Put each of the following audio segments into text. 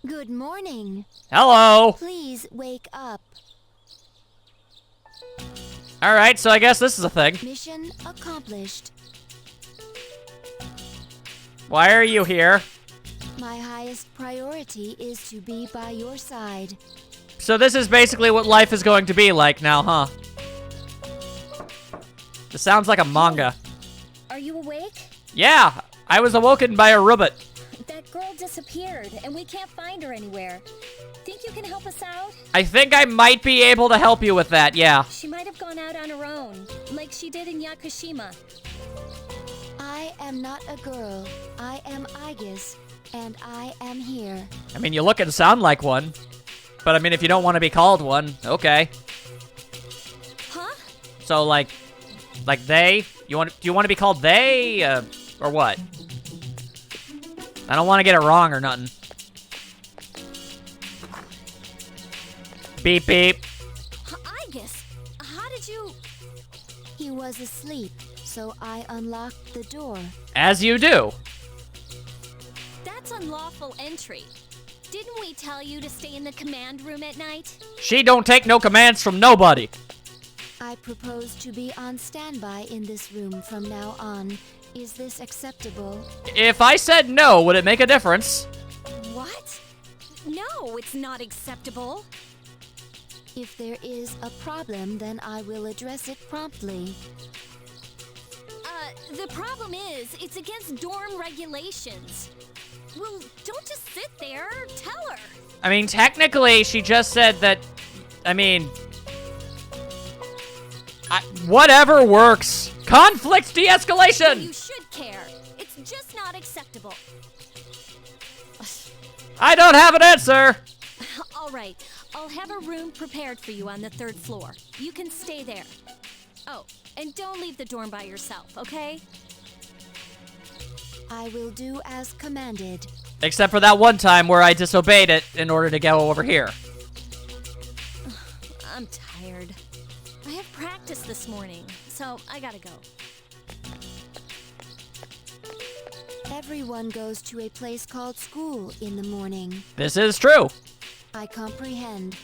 Good morning. Hello. Please wake up. Alright, so I guess this is a thing. Mission accomplished. Why are you here? My highest priority is to be by your side. So this is basically what life is going to be like now, huh? This sounds like a manga. Are you awake? Yeah, I was awoken by a robot. That girl disappeared, and we can't find her anywhere. Think you can help us out? I think I might be able to help you with that, yeah. She might have gone out on her own, like she did in Yakushima. I am not a girl. I am Aegis, and I am here. I mean, you look and sound like one. But I mean, if you don't want to be called one, okay. Huh? So like they? Do you want to be called they, or what? I don't want to get it wrong or nothing. Beep beep. Aegis, how did you... He was asleep, so I unlocked the door. As you do. That's unlawful entry. Didn't we tell you to stay in the command room at night? She don't take no commands from nobody. I propose to be on standby in this room from now on. Is this acceptable? If I said no, would it make a difference? What? No, it's not acceptable. If there is a problem, then I will address it promptly. The problem is, it's against dorm regulations. Well, don't just sit there. Tell her. I mean, technically, she just said that, I mean... whatever works. Conflict de-escalation! You should care. It's just not acceptable. I don't have an answer! All right, I'll have a room prepared for you on the 3rd floor. You can stay there. Oh, and don't leave the dorm by yourself, okay? I will do as commanded. Except for that one time where I disobeyed it in order to go over here. I'm tired. I have practice this morning, so I gotta go. Everyone goes to a place called school in the morning. This is true. I comprehend.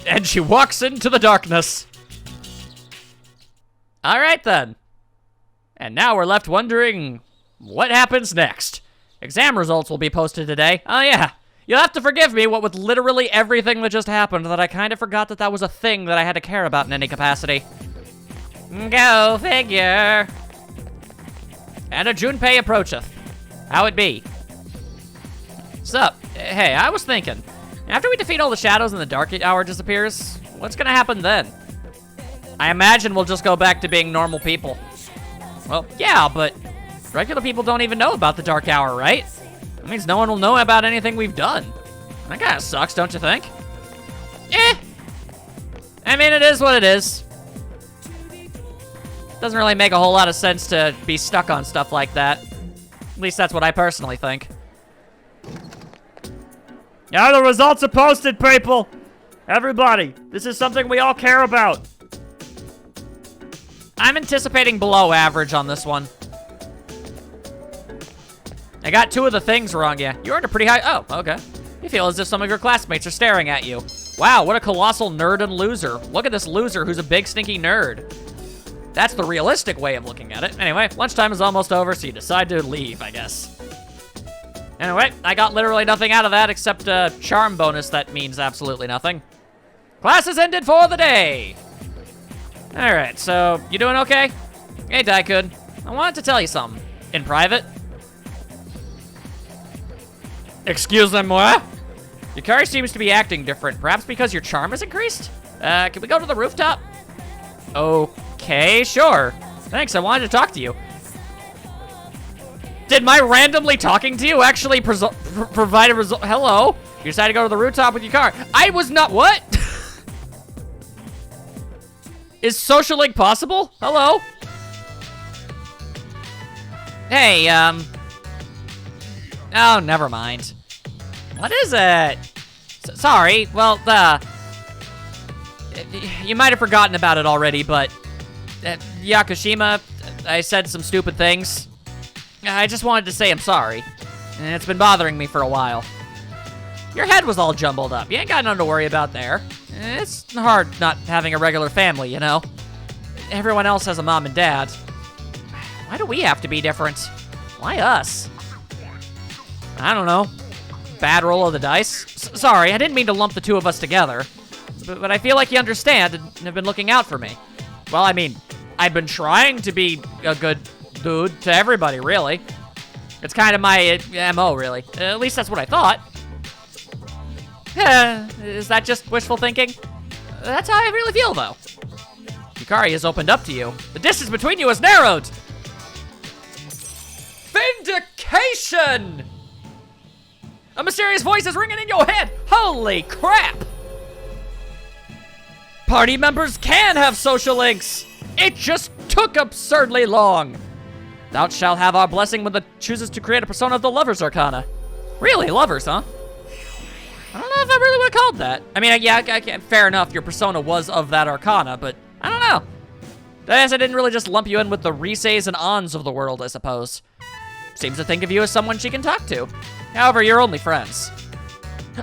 And she walks into the darkness. All right, then. And now we're left wondering, what happens next? Exam results will be posted today. Oh, yeah. You'll have to forgive me, what with literally everything that just happened, that I kind of forgot that that was a thing that I had to care about in any capacity. Go figure. And a Junpei approacheth. How it be? Sup? Hey, I was thinking, after we defeat all the shadows and the dark hour disappears, what's gonna happen then? I imagine we'll just go back to being normal people. Well, yeah, but regular people don't even know about the dark hour, right? That means no one will know about anything we've done. That kinda sucks, don't you think? I mean, it is what it is. Doesn't really make a whole lot of sense to be stuck on stuff like that. At least that's what I personally think. Yeah, the results are posted, people! Everybody, this is something we all care about. I'm anticipating below average on this one. I got 2 of the things wrong, yeah. You earned a pretty high... Oh, okay. You feel as if some of your classmates are staring at you. Wow, what a colossal nerd and loser. Look at this loser who's a big stinky nerd. That's the realistic way of looking at it. Anyway, lunchtime is almost over, so you decide to leave, I guess. Anyway, I got literally nothing out of that except a charm bonus that means absolutely nothing. Class is ended for the day. All right, so you doing okay? Hey, Daikun, I wanted to tell you something. In private. Excusez-moi? Yukari seems to be acting different, perhaps because your charm has increased? Can we go to the rooftop? Okay, sure. Thanks, I wanted to talk to you. Did my randomly talking to you actually provide a result? Hello? You decided to go to the rooftop with Yukari. I was not, what? Is social link possible? Hello? Hey, oh, never mind. What is it? Sorry, well, you might have forgotten about it already, but Yakushima, I said some stupid things. I just wanted to say I'm sorry. And it's been bothering me for a while. Your head was all jumbled up. You ain't got nothing to worry about there. It's hard not having a regular family, you know? Everyone else has a mom and dad. Why do we have to be different? Why us? I don't know. Bad roll of the dice? Sorry, I didn't mean to lump the two of us together. But I feel like you understand and have been looking out for me. Well, I mean, I've been trying to be a good dude to everybody, really. It's kind of my MO, really. At least that's what I thought. Is that just wishful thinking? That's how I really feel, though. Yukari has opened up to you. The distance between you has narrowed. Vindication! A mysterious voice is ringing in your head. Holy crap! Party members can have social links. It just took absurdly long. Thou shalt have our blessing when the chooses to create a persona of the Lovers Arcana. Really, lovers, huh? I don't know if I really would have called that. I mean, yeah, fair enough, your persona was of that Arcana, but I don't know. I guess I didn't really just lump you in with the Riseis and Ons of the world, I suppose. Seems to think of you as someone she can talk to. However, you're only friends.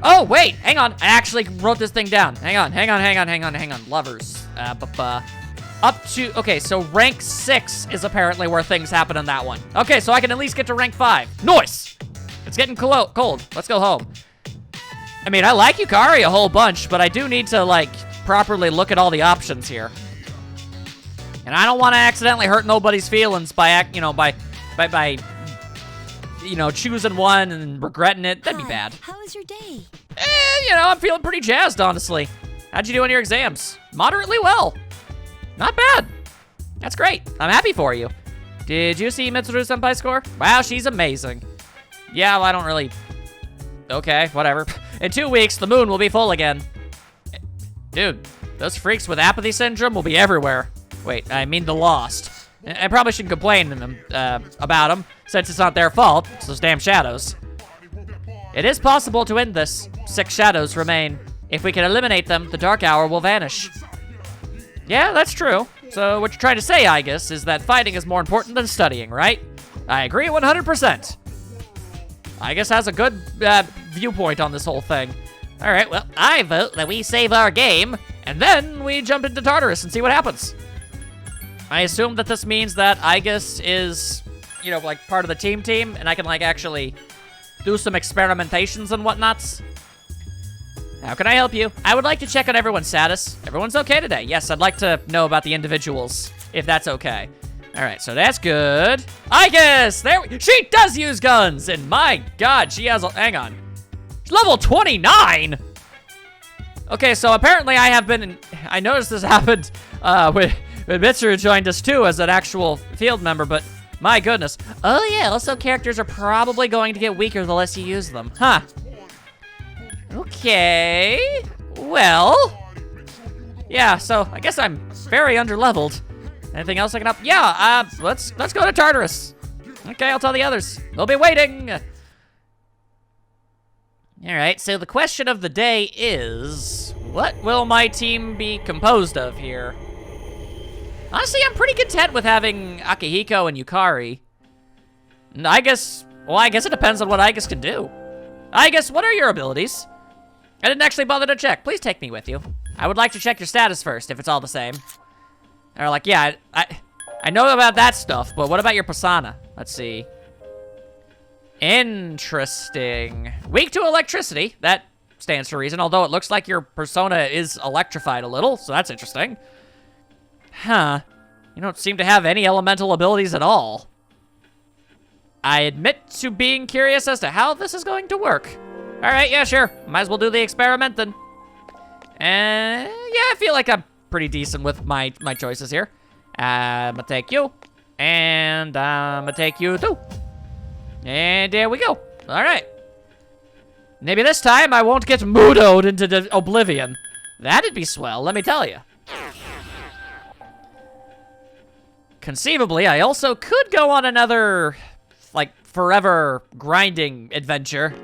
Oh, wait, hang on. I actually wrote this thing down. Hang on. Lovers. Up to, okay, so rank 6 is apparently where things happen in that one. Okay, so I can at least get to rank 5. Nice! It's getting cold. Let's go home. I mean, I like Yukari a whole bunch, but I do need to, like, properly look at all the options here. And I don't want to accidentally hurt nobody's feelings by, choosing one and regretting it. That'd be bad. How was your day? I'm feeling pretty jazzed, honestly. How'd you do on your exams? Moderately well. Not bad. That's great. I'm happy for you. Did you see Mitsuru-senpai's score? Wow, she's amazing. Yeah, well, I don't really... Okay, whatever. In 2 weeks, the moon will be full again. Dude, those freaks with apathy syndrome will be everywhere. Wait, I mean the lost. I probably shouldn't complain to them, about them, since it's not their fault. It's those damn shadows. It is possible to end this. 6 shadows remain. If we can eliminate them, the dark hour will vanish. Yeah, that's true. So what you're trying to say, I guess, is that fighting is more important than studying, right? I agree 100%. I guess has a good viewpoint on this whole thing. All right, well, I vote that we save our game, and then we jump into Tartarus and see what happens. I assume that this means that Igus is, like part of the team, and I can, like, actually do some experimentations and whatnots. How can I help you? I would like to check on everyone's status. Everyone's okay today. Yes, I'd like to know about the individuals, if that's okay. All right, so that's good. Igus! She does use guns! And my God, she has hang on. She's level 29! Okay, so apparently I noticed this happened when Mitsuru joined us too as an actual field member, but my goodness. Oh yeah, also characters are probably going to get weaker the less you use them. Huh. Okay. Well. Yeah, so I guess I'm very underleveled. Anything else I can help? Yeah, let's go to Tartarus. Okay, I'll tell the others. They'll be waiting. All right, so the question of the day is, what will my team be composed of here? Honestly, I'm pretty content with having Akihiko and Yukari. And I guess it depends on what Igus can do. Igus, what are your abilities? I didn't actually bother to check. Please take me with you. I would like to check your status first, if it's all the same. Or like, yeah, I know about that stuff, but what about your persona? Let's see. Interesting. Weak to electricity. That stands to reason, although it looks like your persona is electrified a little, so that's interesting. Huh. You don't seem to have any elemental abilities at all. I admit to being curious as to how this is going to work. All right, yeah, sure. Might as well do the experiment then. Yeah, I feel like I'm pretty decent with my choices here. I'm gonna take you, and I'm gonna take you too. And there we go. All right. Maybe this time I won't get moodoed into the oblivion. That'd be swell, let me tell you. Conceivably, I also could go on another, like, forever grinding adventure.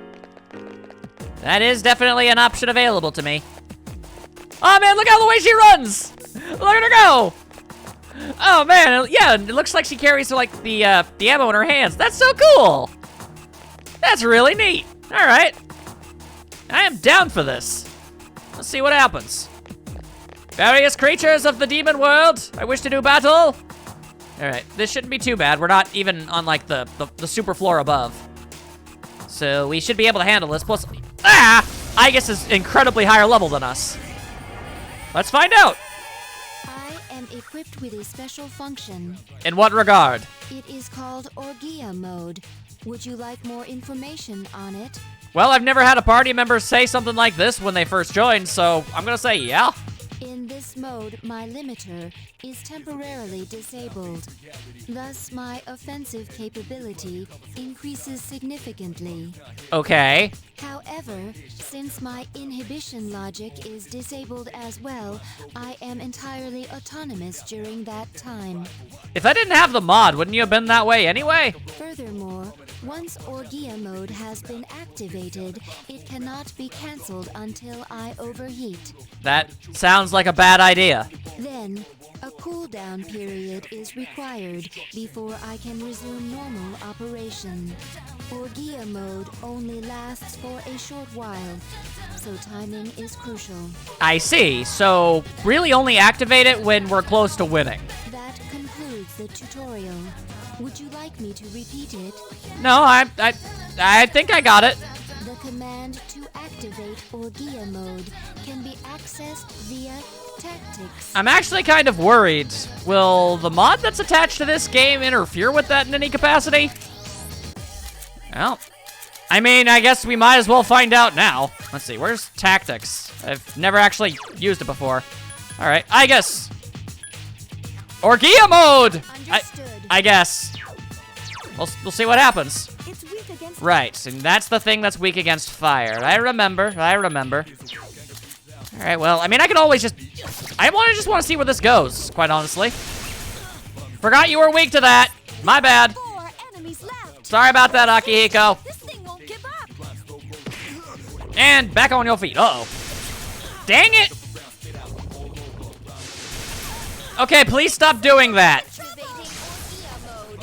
That is definitely an option available to me. Oh man, look how the way she runs! Look at her go! Oh man, yeah, it looks like she carries like the ammo in her hands. That's so cool. That's really neat. All right, I am down for this. Let's see what happens. Various creatures of the demon world, I wish to do battle. All right, this shouldn't be too bad. We're not even on like the super floor above, so we should be able to handle this. Plus, Igus is incredibly higher level than us. Let's find out. I am equipped with a special function. In what regard? It is called Orgia mode. Would you like more information on it? Well, I've never had a party member say something like this when they first joined, so I'm gonna say yeah. In this mode, my limiter is temporarily disabled. Thus, my offensive capability increases significantly. Okay. However, since my inhibition logic is disabled as well, I am entirely autonomous during that time. If I didn't have the mod, wouldn't you have been that way anyway? Furthermore, once Orgia mode has been activated, it cannot be cancelled until I overheat. That sounds like a bad idea. Then, a cooldown period is required before I can resume normal operation. Orgia mode only lasts for a short while, so timing is crucial. I see, so really only activate it when we're close to winning. That concludes the tutorial. Would you like me to repeat it? No, I think I got it. The command to activate Orgia mode can be accessed via tactics. I'm actually kind of worried. Will the mod that's attached to this game interfere with that in any capacity? Well, I mean, I guess we might as well find out now. Let's see, where's tactics? I've never actually used it before. All right, I guess. Orgia mode! Understood. I guess. We'll see what happens. It's weak against Right, and that's the thing that's weak against fire. I remember. All right, well, I mean, I could always just... I just want to see where this goes, quite honestly. Forgot you were weak to that. My bad. 4 enemies left. Sorry about that, Akihiko. This thing won't give up. And back on your feet. Uh-oh. Dang it! Okay, please stop doing that. Activating Orgia mode.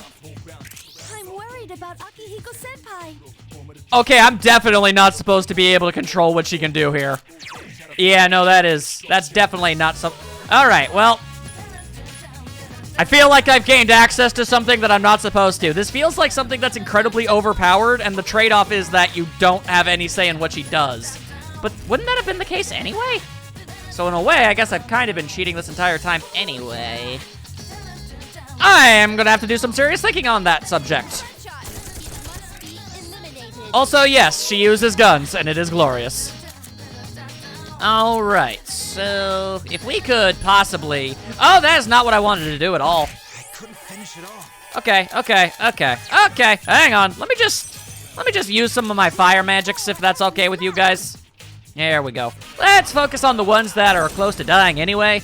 I'm worried about Akihiko-senpai. Okay, I'm definitely not supposed to be able to control what she can do here. Yeah, no, that's definitely not some... All right, well... I feel like I've gained access to something that I'm not supposed to. This feels like something that's incredibly overpowered, and the trade-off is that you don't have any say in what she does. But wouldn't that have been the case anyway? So in a way, I guess I've kind of been cheating this entire time anyway. I am gonna have to do some serious thinking on that subject. Must be eliminated. Also, yes, she uses guns, and it is glorious. Alright, so if we could possibly... Oh, that is not what I wanted to do at all. I couldn't finish it off. Okay, hang on. Let me just use some of my fire magics if that's okay with you guys. There we go. Let's focus on the ones that are close to dying anyway.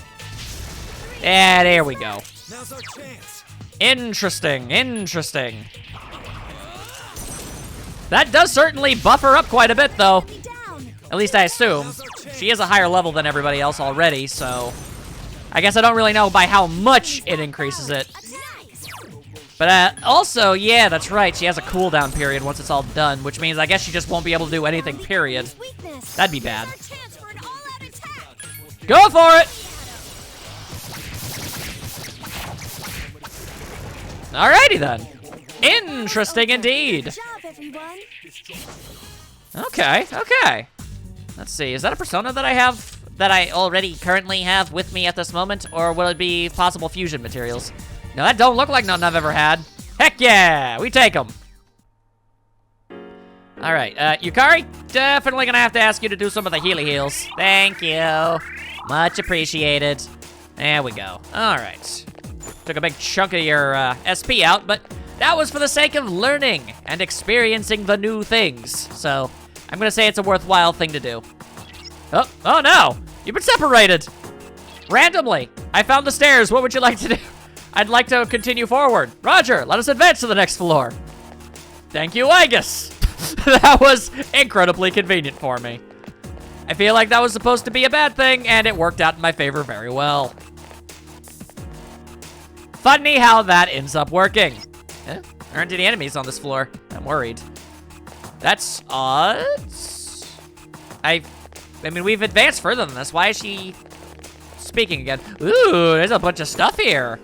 Yeah, there we go. Now's our chance. Interesting. That does certainly buff her up quite a bit, though. Be down. At least I assume. She is a higher level than everybody else already, so... I guess I don't really know by how much it increases it. But also, yeah, that's right. She has a cooldown period once it's all done, which means I guess she just won't be able to do anything, period. Weakness. That'd be bad. Our chance for an all-out attack. Go for it! Alrighty then. Interesting indeed. Good job, everyone. Okay. Let's see, is that a persona that I have, that I already currently have with me at this moment, or will it be possible fusion materials? No, that don't look like nothing I've ever had. Heck yeah, we take them. All right, Yukari, definitely gonna have to ask you to do some of the healy heals. Thank you, much appreciated. There we go, all right. Took a big chunk of your SP out, but that was for the sake of learning and experiencing the new things. So I'm gonna say it's a worthwhile thing to do. Oh no, you've been separated. Randomly, I found the stairs, what would you like to do? I'd like to continue forward. Roger, let us advance to the next floor. Thank you, Igus. That was incredibly convenient for me. I feel like that was supposed to be a bad thing, and it worked out in my favor very well. Funny how that ends up working. Eh? There aren't any enemies on this floor. I'm worried. That's odd. I mean, we've advanced further than this. Why is she speaking again? Ooh, there's a bunch of stuff here.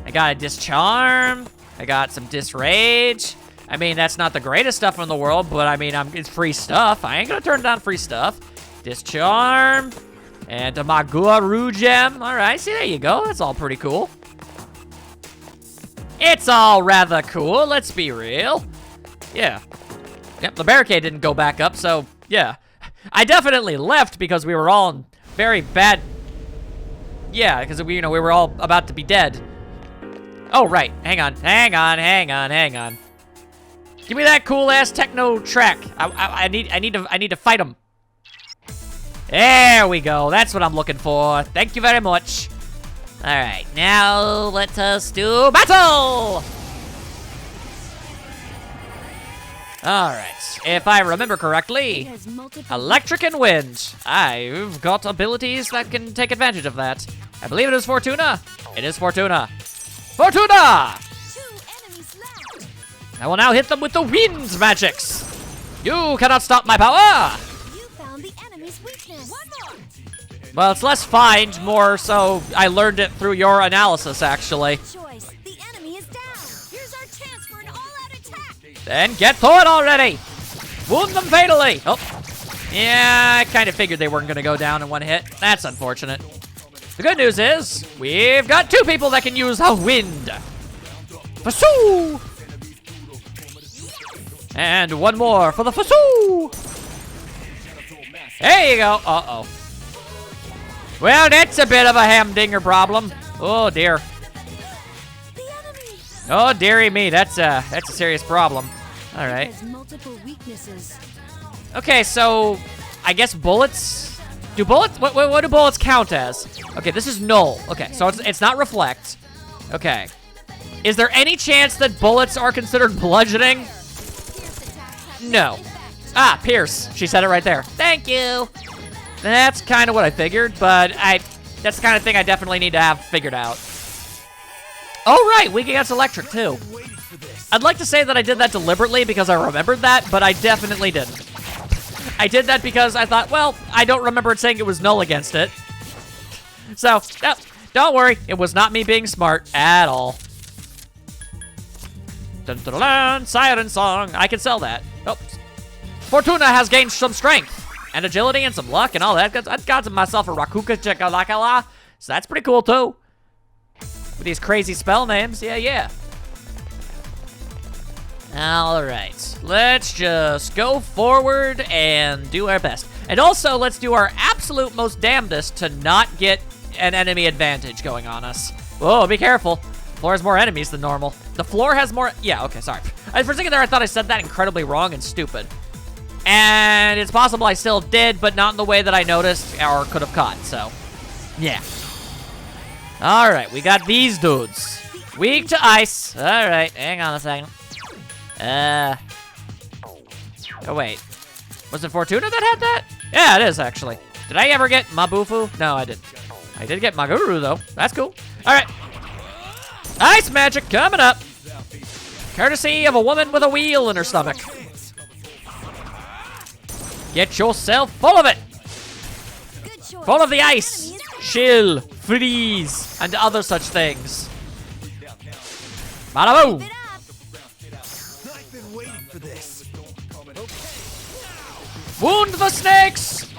I got a Discharm. I got some Disrage. I mean, that's not the greatest stuff in the world, but I mean, it's free stuff. I ain't gonna turn down free stuff. Discharm. And a Maguru Gem. All right, see, there you go. That's all pretty cool. It's all rather cool, let's be real. Yeah. Yep, the barricade didn't go back up, so yeah. I definitely left because we were all in very bad... Yeah, because we were all about to be dead. Oh, right. Hang on. Give me that cool-ass techno track. I need to fight him. There we go. That's what I'm looking for. Thank you very much. All right, now let us do battle. All right, if I remember correctly, electric and wind. I've got abilities that can take advantage of that. I believe it is Fortuna. It is Fortuna. Fortuna! 2 enemies left. I will now hit them with the wind magics. You cannot stop my power. You found the enemy's weakness. One more. Well, it's less find, more so I learned it through your analysis, actually. Choice. The enemy is down. Here's our chance for an all-out attack. Then get to it already! Wound them fatally! Oh. Yeah, I kind of figured they weren't going to go down in one hit. That's unfortunate. The good news is, we've got 2 people that can use the wind. Fasoo! And 1 more for the Fasoo! There you go. Uh-oh. Well, that's a bit of a humdinger problem. Oh, dear. Oh, dearie me. That's a serious problem. All right. Multiple weaknesses. Okay, so I guess bullets. Do bullets? What do bullets count as? Okay, this is null. Okay, so it's not reflect. Okay. Is there any chance that bullets are considered bludgeoning? No. Ah, Pierce. She said it right there. Thank you. That's kind of what I figured, but that's the kind of thing I definitely need to have figured out. Oh, right, weak against electric, too. I'd like to say that I did that deliberately because I remembered that, but I definitely didn't. I did that because I thought, well, I don't remember it saying it was null against it. So, don't worry, it was not me being smart at all. Dun, dun, dun, dun, siren song, I can sell that. Oh, Fortuna has gained some strength. And agility and some luck and all that. I've got myself a Rakuka Chakalakala. So that's pretty cool too. With these crazy spell names. Yeah. Alright. Let's just go forward and do our best. And also, let's do our absolute most damnedest to not get an enemy advantage going on us. Whoa, be careful. The floor has more enemies than normal. The floor has more... Yeah, okay, sorry. For a second there, I thought I said that incredibly wrong and stupid. And it's possible I still did, but not in the way that I noticed or could have caught, so, yeah. All right, we got these dudes. Weak to ice. All right, hang on a second. Oh, wait. Was it Fortuna that had that? Yeah, it is, actually. Did I ever get Mabufu? No, I didn't. I did get Maguru, though. That's cool. All right. Ice magic coming up. Courtesy of a woman with a wheel in her stomach. Get yourself full of it. Full of the ice, chill, freeze, and other such things. Bada boom. I've been waiting for this. Wound the snakes.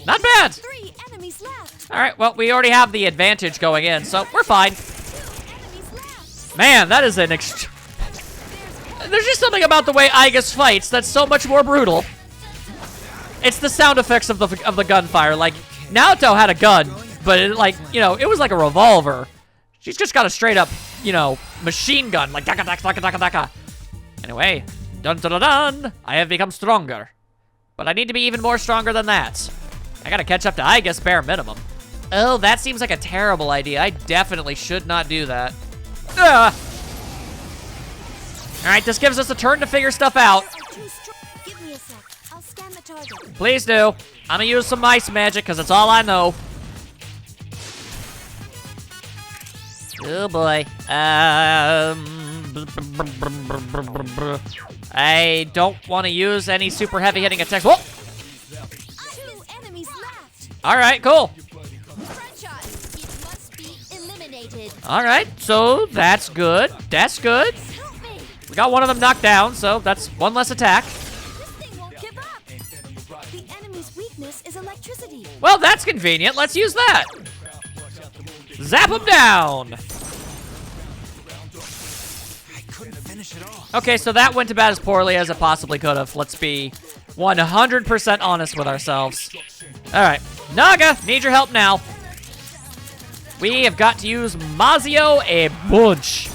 Not bad. 3 enemies left. All right, well, we already have the advantage going in, so we're fine. 2 enemies left. Man, that is an There's just something about the way Aigis fights that's so much more brutal. It's the sound effects of the gunfire. Like, Naoto had a gun, but it, like, it was like a revolver. She's just got a straight up, machine gun, like daka daka daka daka daka. Anyway, dun dun dun dun. I have become stronger, but I need to be even more stronger than that. I gotta catch up to Aigis bare minimum. Oh, that seems like a terrible idea. I definitely should not do that. Ugh. All right, this gives us a turn to figure stuff out. Give me a sec. I'll scan the target. Please do. I'm gonna use some ice magic because it's all I know. Oh boy. I don't want to use any super heavy hitting attacks. Whoa! 2 enemies left. All right, cool. Front shot. It must be eliminated. All right, so that's good. That's good. Help me. We got one of them knocked down, so that's one less attack. This thing won't give up. The enemy's weakness is electricity. Well, that's convenient. Let's use that. Zap him down. I couldn't finish it off. Okay, so that went about as poorly as it possibly could have. Let's be 100% honest with ourselves. All right, Naga, need your help now. We have got to use Mazio a bunch.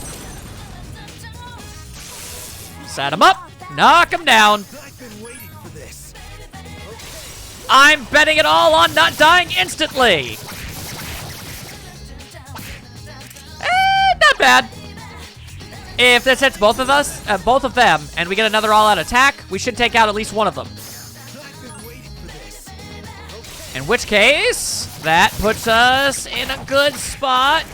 Set him up, knock him down. I've been waiting for this. I'm betting it all on not dying instantly. Not bad. If this hits both of us, both of them, and we get another all-out attack, we should take out at least one of them. I've been waiting for this. In which case, that puts us in a good spot.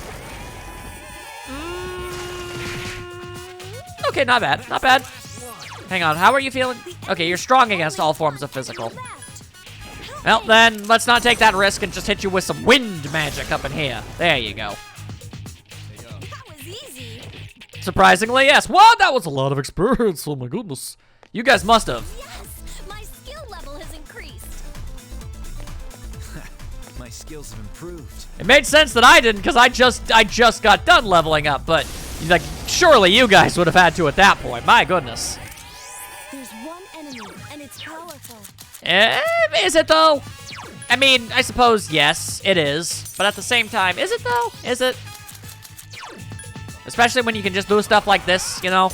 Okay, not bad, not bad. Hang on, how are you feeling? Okay, you're strong against all forms of physical. Well, then, let's not take that risk and just hit you with some wind magic up in here. There you go. That was easy. Surprisingly, yes. Whoa, that was a lot of experience. Oh my goodness. You guys must have. Yes, my skill level has increased. My skills have improved. It made sense that I didn't, because I just got done leveling up, but like surely you guys would have had to at that point. My goodness. There's one enemy, and it's powerful. Is it though? I mean, I suppose yes, it is. But at the same time, is it though? Is it? Especially when you can just do stuff like this, you know?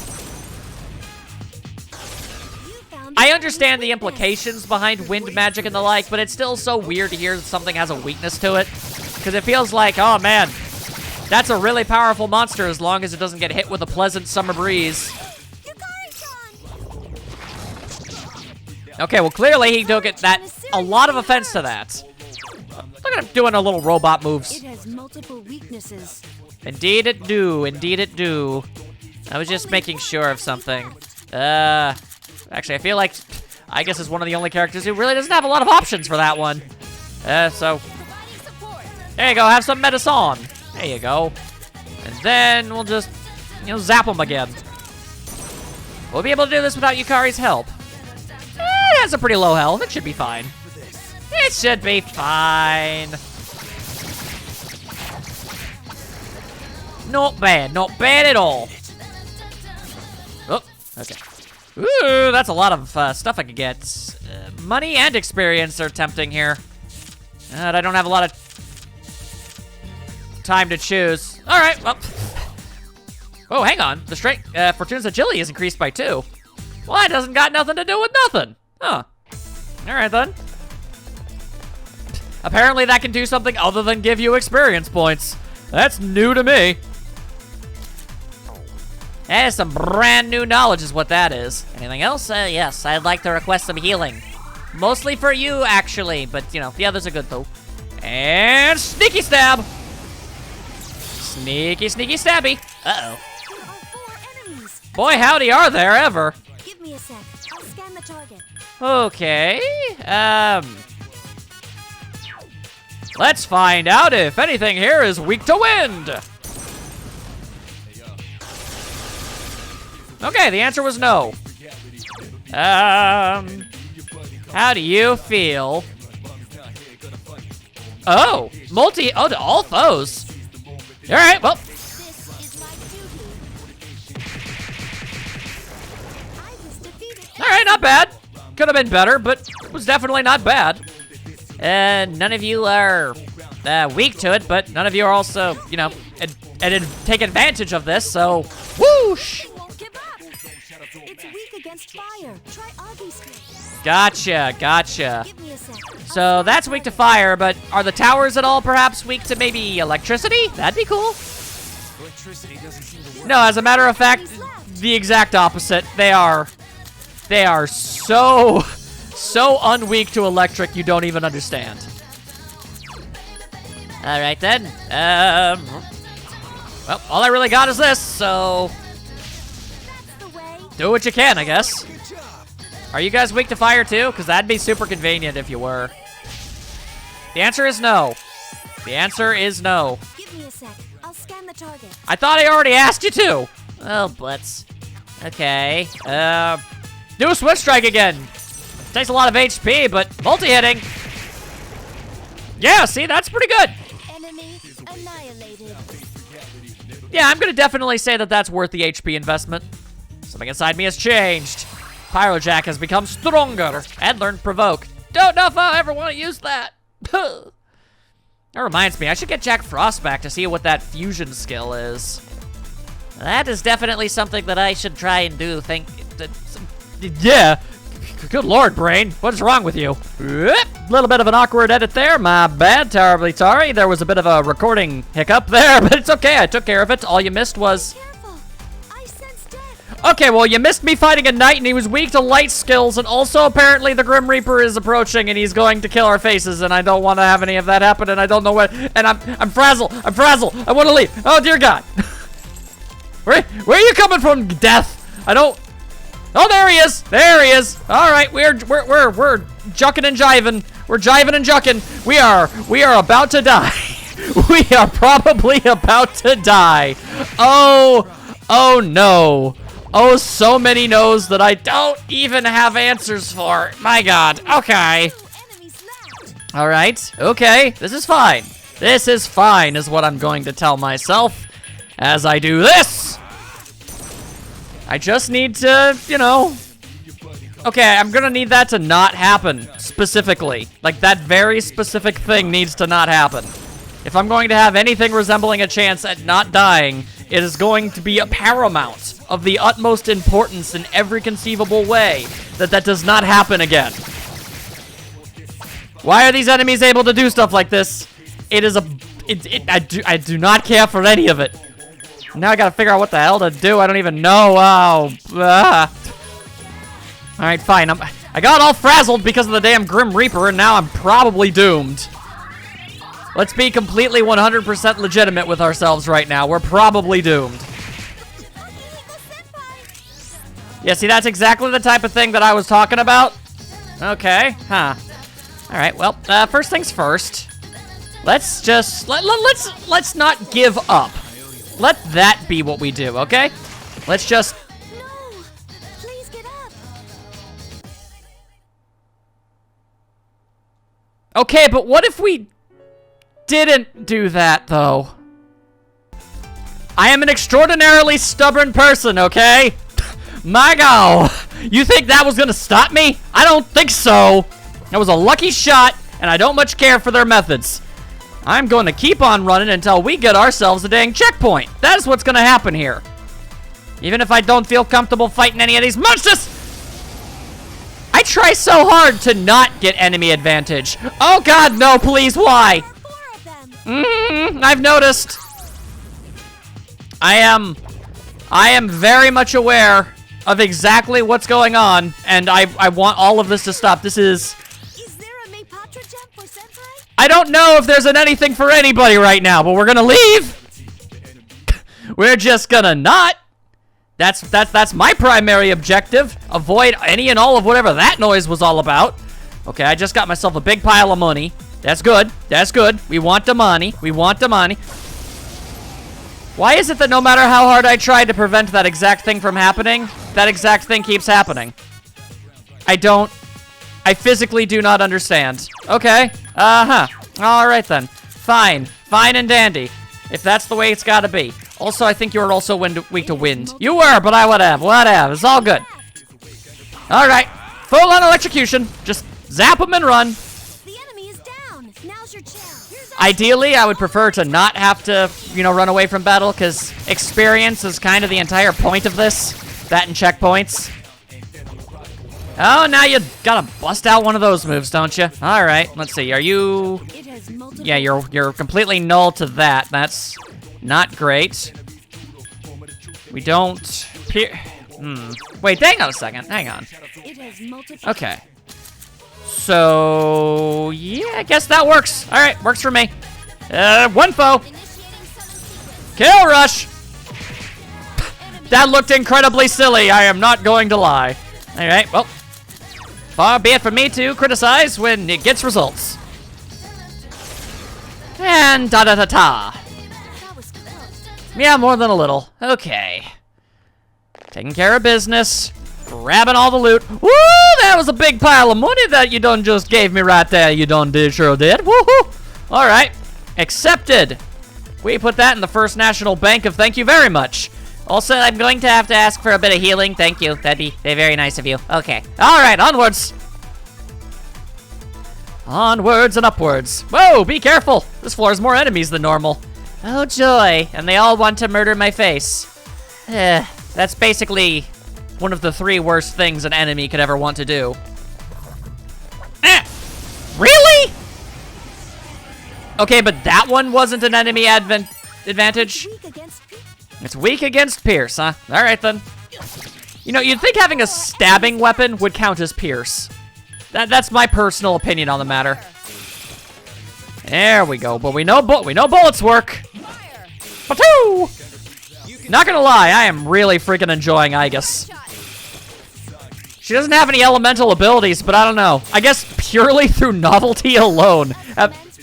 I understand the implications behind wind magic and the like, but it's still so weird to hear that something has a weakness to it. Because it feels like, oh man, that's a really powerful monster as long as it doesn't get hit with a pleasant summer breeze. Okay, well clearly he took it a lot of offense to that. Look at him doing a little robot moves. It has multiple weaknesses. Indeed it do, indeed it do. I was just making sure of something. Actually I feel like I guess is one of the only characters who really doesn't have a lot of options for that one. So there you go, have some medicine. There you go. And then we'll just, you know, zap him again. We'll be able to do this without Yukari's help. It has a pretty low health. It should be fine. It should be fine. Not bad at all. Oh, okay. Ooh, that's a lot of stuff I could get. Money and experience are tempting here. And I don't have a lot of time to choose. All right, well. Oh, hang on. The strength, Fortuna's agility is increased by 2. Well, that doesn't got nothing to do with nothing. Huh. All right, then. Apparently that can do something other than give you experience points. That's new to me. That is some brand new knowledge is what that is. Anything else? Yes, I'd like to request some healing. Mostly for you, actually, but, you know, the others are good, though. And sneaky stab. Sneaky, sneaky stabby. Uh-oh. There are 4 enemies. Boy, howdy are there ever. Give me a sec. I'll scan the target. Okay, let's find out if anything here is weak to wind. Okay, the answer was no. How do you feel? Oh, to all foes. All right, well. This is my duty. I was defeated. All right, not bad. Could have been better, but it was definitely not bad. None of you are weak to it, but none of you are also, you know, take advantage of this, so whoosh! It won't give up. It's weak against fire. Try Augie's trick. Gotcha. Give me a sec. So that's weak to fire, but are the towers at all perhaps weak to maybe electricity? That'd be cool. Electricity doesn't seem to work. No, as a matter of fact, the exact opposite. They are so unweak to electric you don't even understand. All right then. Well, all I really got is this, so That's the way. do what you can, I guess. Are you guys weak to fire too? Because that'd be super convenient if you were. The answer is no. The answer is no. Give me a sec. I'll scan the target. I thought I already asked you to. Oh, butts. Okay. Do a Swift Strike again. Takes a lot of HP, but multi-hitting. Yeah, see, that's pretty good. Enemy annihilated. Yeah, I'm gonna definitely say that that's worth the HP investment. Something inside me has changed. Pyrojack has become stronger and learned Provoke. Don't know if I'll ever want to use that. That reminds me, I should get Jack Frost back to see what that fusion skill is. That is definitely something that I should try and do. Yeah. Good lord, Brain. What is wrong with you? Little bit of an awkward edit there. My bad. Terribly sorry. There was a bit of a recording hiccup there, but it's okay. I took care of it. All you missed was... Careful. I sense death. Okay, well, you missed me fighting a knight, and he was weak to light skills, and also apparently the Grim Reaper is approaching, and he's going to kill our faces, and I don't want to have any of that happen, and I don't know what... And I'm frazzled. I'm frazzled. I want to leave. Oh, dear God. Where are you coming from, Death? I don't... Oh, there he is. There he is. All right, we're jucking and jiving. We're jiving and jucking. We are about to die. We are probably about to die. Oh no. Oh, so many no's that I don't even have answers for. My God. Okay. Enemies left. All right. Okay. This is fine. This is fine is what I'm going to tell myself as I do this. I just need to, you know... Okay, I'm gonna need that to not happen, specifically. Like, that very specific thing needs to not happen. If I'm going to have anything resembling a chance at not dying, it is going to be a paramount of the utmost importance in every conceivable way that does not happen again. Why are these enemies able to do stuff like this? It is a... I do not care for any of it. Now I gotta figure out what the hell to do. I don't even know. Wow. Alright, fine. I got all frazzled because of the damn Grim Reaper, and now I'm probably doomed. Let's be completely 100% legitimate with ourselves right now. We're probably doomed. Yeah, see, that's exactly the type of thing that I was talking about. Okay, huh. Alright, well, first things first. Let's just... Let's not give up. Let that be what we do, okay? Let's just... No. Please get up. Okay, but what if we didn't do that, though? I am an extraordinarily stubborn person, okay? My God. You think that was gonna stop me? I don't think so. That was a lucky shot, and I don't much care for their methods. I'm going to keep on running until we get ourselves a dang checkpoint. That is what's going to happen here. Even if I don't feel comfortable fighting any of these monsters. I try so hard to not get enemy advantage. Oh God, no, please, why? There are 4 of them. I've noticed. I am very much aware of exactly what's going on, and I want all of this to stop. This is... Is there a Maypatra jump for Senpai? I don't know if there's anything for anybody right now, but we're gonna leave. We're just gonna not. That's my primary objective. Avoid any and all of whatever that noise was all about. Okay, I just got myself a big pile of money. That's good. That's good. We want the money. We want the money. Why is it that no matter how hard I try to prevent that exact thing from happening, that exact thing keeps happening? I physically do not understand. Okay. Uh-huh. All right, then. Fine. Fine and dandy. If that's the way it's got to be. Also, I think you were also weak to wind. You were, but I whatever. Whatever. It's all good. All right. Full-on electrocution. Just zap them and run. The enemy is down. Now's your chance. Here's Ideally, I would prefer to not have to, you know, run away from battle, because experience is kind of the entire point of this. That and checkpoints. Oh, now you gotta bust out one of those moves, don't you? All right, let's see. Are you... It has multiple... Yeah, you're completely null to that. That's not great. We don't... Wait, hang on a second. Hang on. It has multiple... Okay. So... Yeah, I guess that works. All right, works for me. One foe. Initiating sudden sequence. Kill rush! That looked incredibly silly, I am not going to lie. Alright, well. Far be it from me to criticize when it gets results. And da-da-da-ta. That was close. Yeah, more than a little. Okay. Taking care of business. Grabbing all the loot. Woo! That was a big pile of money that you done just gave me right there. You done did, sure did. Woohoo! Alright. Accepted. We put that in the First National Bank of thank you very much. Also, I'm going to have to ask for a bit of healing. Thank you. That'd be very nice of you. Okay. Alright, onwards. Onwards and upwards. Whoa, be careful. This floor has more enemies than normal. Oh, joy. And they all want to murder my face. That's basically one of the 3 worst things an enemy could ever want to do. Really? Okay, but that one wasn't an enemy advantage. Weak against It's weak against Pierce, huh? Alright then. You know, you'd think having a stabbing weapon would count as Pierce. That's my personal opinion on the matter. There we go, but we know bullets work. Patoo! Not gonna lie, I am really freaking enjoying Aegis. She doesn't have any elemental abilities, but I don't know. I guess purely through novelty alone.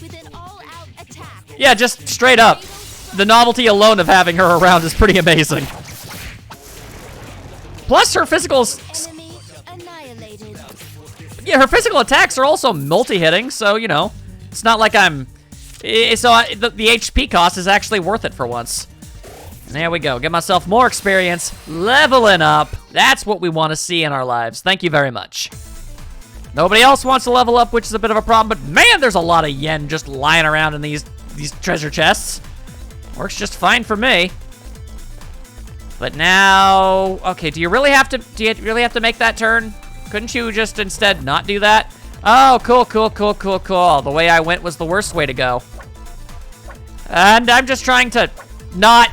with an all-out attack. Yeah, just straight up. The novelty alone of having her around is pretty amazing. Plus, her physical... Enemy annihilated. Yeah, her physical attacks are also multi-hitting, so, you know. It's not like I'm... the HP cost is actually worth it for once. And there we go. Get myself more experience. Leveling up. That's what we want to see in our lives. Thank you very much. Nobody else wants to level up, which is a bit of a problem, but man, there's a lot of yen just lying around in these treasure chests. Works just fine for me. But now, okay, do you really have to make that turn? Couldn't you just instead not do that? Oh, cool. The way I went was the worst way to go. And I'm just trying to not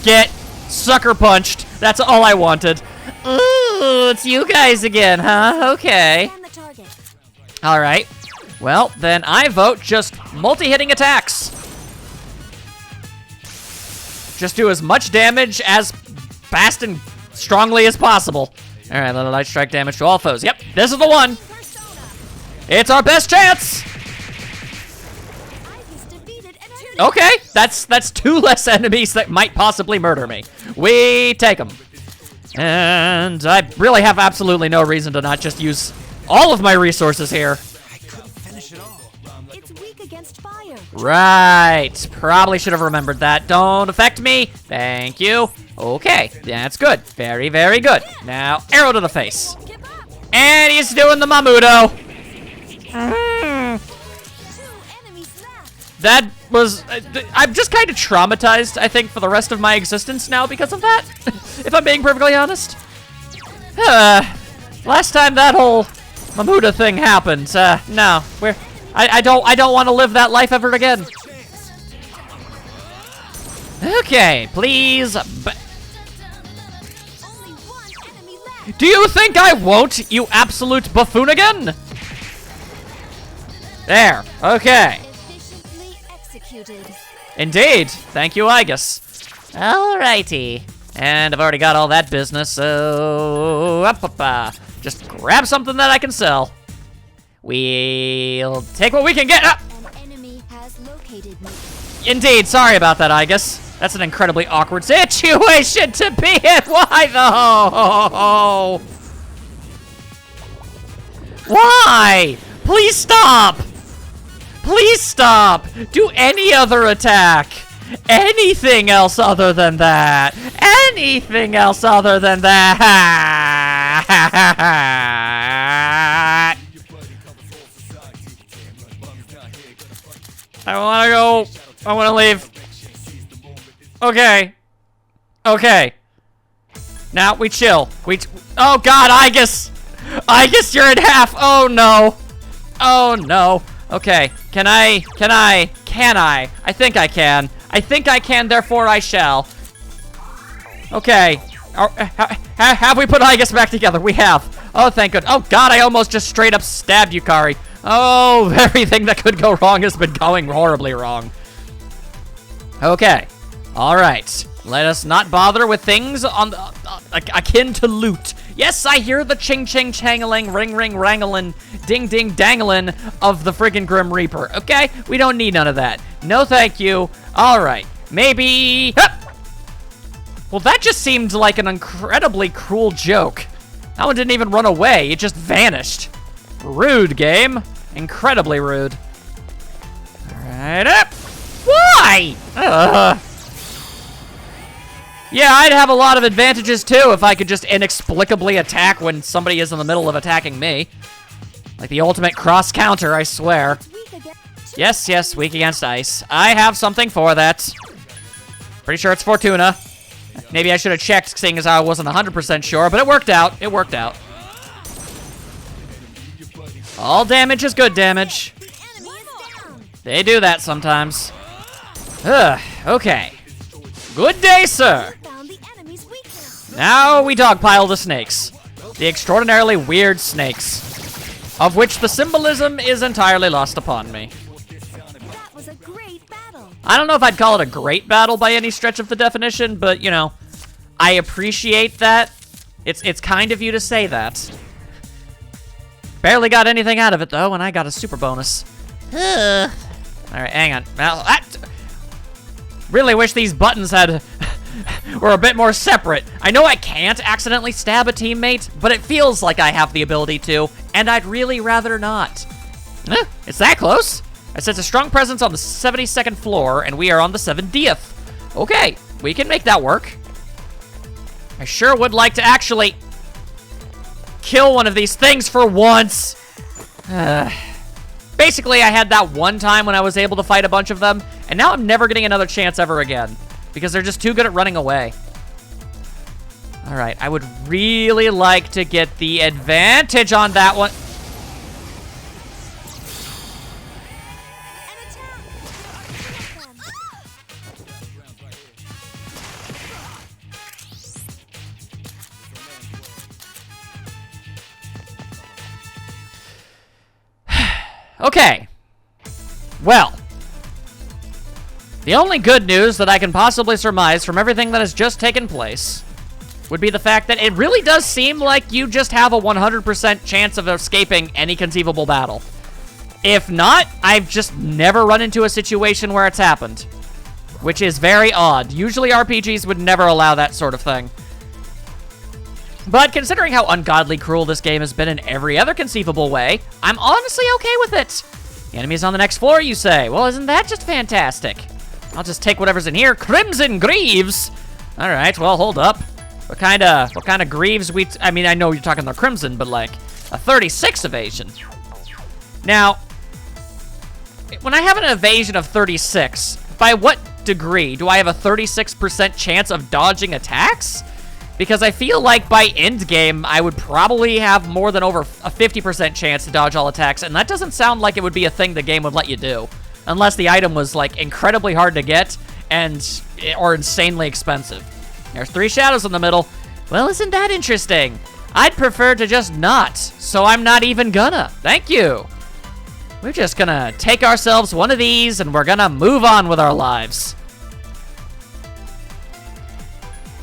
get sucker punched. That's all I wanted. Ooh, it's you guys again, huh? Okay. On the target. All right. Well, then I vote just multi-hitting attacks. Just do as much damage as fast and strongly as possible. All right, little light strike damage to all foes. Yep, this is the one. It's our best chance. Okay, that's 2 less enemies that might possibly murder me. We take them. And I really have absolutely no reason to not just use all of my resources here. I couldn't finish it all. It's weak against fire. Right. Probably should have remembered that. Don't affect me. Thank you. Okay, that's good. Very, very good. Now, arrow to the face. Give up. And he's doing the Mamudo. 2 enemies left. That was... I'm just kind of traumatized, I think, for the rest of my existence now because of that. If I'm being perfectly honest. Last time that whole Mamuda thing happened, no. I don't want to live that life ever again. Okay, please. Only 1 enemy left. Do you think I won't, you absolute buffoon again? There. Okay. Efficiently executed. Indeed. Thank you, Aegis. Alrighty. And I've already got all that business, so... just grab something that I can sell. We'll take what we can get. An enemy has located me. Indeed. Sorry about that, Aegis. That's an incredibly awkward situation to be in. Why, though? Why? Please stop. Please stop. Do any other attack. Anything else other than that. Anything else other than that. I want to go. I want to leave. Okay. Okay. Now we chill. Oh God, Aegis. Aegis, you're in half. Oh no. Oh no. Okay. Can I? I think I can. I think I can, therefore I shall. Okay. Have we put Aegis back together? We have. Oh, thank God. Oh, God, I almost just straight up stabbed Yukari. Oh, everything that could go wrong has been going horribly wrong. Okay. All right, let us not bother with things on the, akin to loot. Yes, I hear the ching-ching-changeling, ring-ring-wranglin', ding-ding-danglin' of the friggin' Grim Reaper, okay? We don't need none of that. No thank you. All right, maybe... Well, that just seemed like an incredibly cruel joke. That one didn't even run away. It just vanished. Rude, game. Incredibly rude. All right, up. Why? Yeah, I'd have a lot of advantages, too, if I could just inexplicably attack when somebody is in the middle of attacking me. Like the ultimate cross-counter, I swear. Yes, yes, weak against ice. I have something for that. Pretty sure it's Fortuna. Maybe I should have checked, seeing as I wasn't 100% sure, but it worked out. It worked out. All damage is good damage. They do that sometimes. Ugh, okay. Good day, sir. Now we dogpile the snakes. The extraordinarily weird snakes. Of which the symbolism is entirely lost upon me. That was a great battle. I don't know if I'd call it a great battle by any stretch of the definition, but, you know, I appreciate that. It's kind of you to say that. Barely got anything out of it, though, and I got a super bonus. All right, hang on. Well, really wish these buttons were a bit more separate. I know I can't accidentally stab a teammate, but it feels like I have the ability to, and I'd really rather not. It's that close. I sense a strong presence on the 72nd floor, and we are on the 70th. Okay, we can make that work. I sure would like to actually kill one of these things for once. Basically, I had that one time when I was able to fight a bunch of them, and now I'm never getting another chance ever again, because they're just too good at running away. All right, I would really like to get the advantage on that one. Okay. Well, the only good news that I can possibly surmise from everything that has just taken place would be the fact that it really does seem like you just have a 100% chance of escaping any conceivable battle. If not, I've just never run into a situation where it's happened, which is very odd. Usually RPGs would never allow that sort of thing. But considering how ungodly cruel this game has been in every other conceivable way, I'm honestly okay with it. The enemy's on the next floor, you say? Well, isn't that just fantastic? I'll just take whatever's in here. Crimson Greaves! All right, well, hold up. What kind of Greaves I mean, I know you're talking the Crimson, but like a 36 evasion. Now, when I have an evasion of 36, by what degree do I have a 36% chance of dodging attacks? Because I feel like by end game, I would probably have more than over a 50% chance to dodge all attacks, and that doesn't sound like it would be a thing the game would let you do, unless the item was like incredibly hard to get or insanely expensive. There's 3 shadows in the middle. Well, isn't that interesting? I'd prefer to just not, so I'm not even gonna. Thank you. We're just gonna take ourselves one of these, and we're gonna move on with our lives.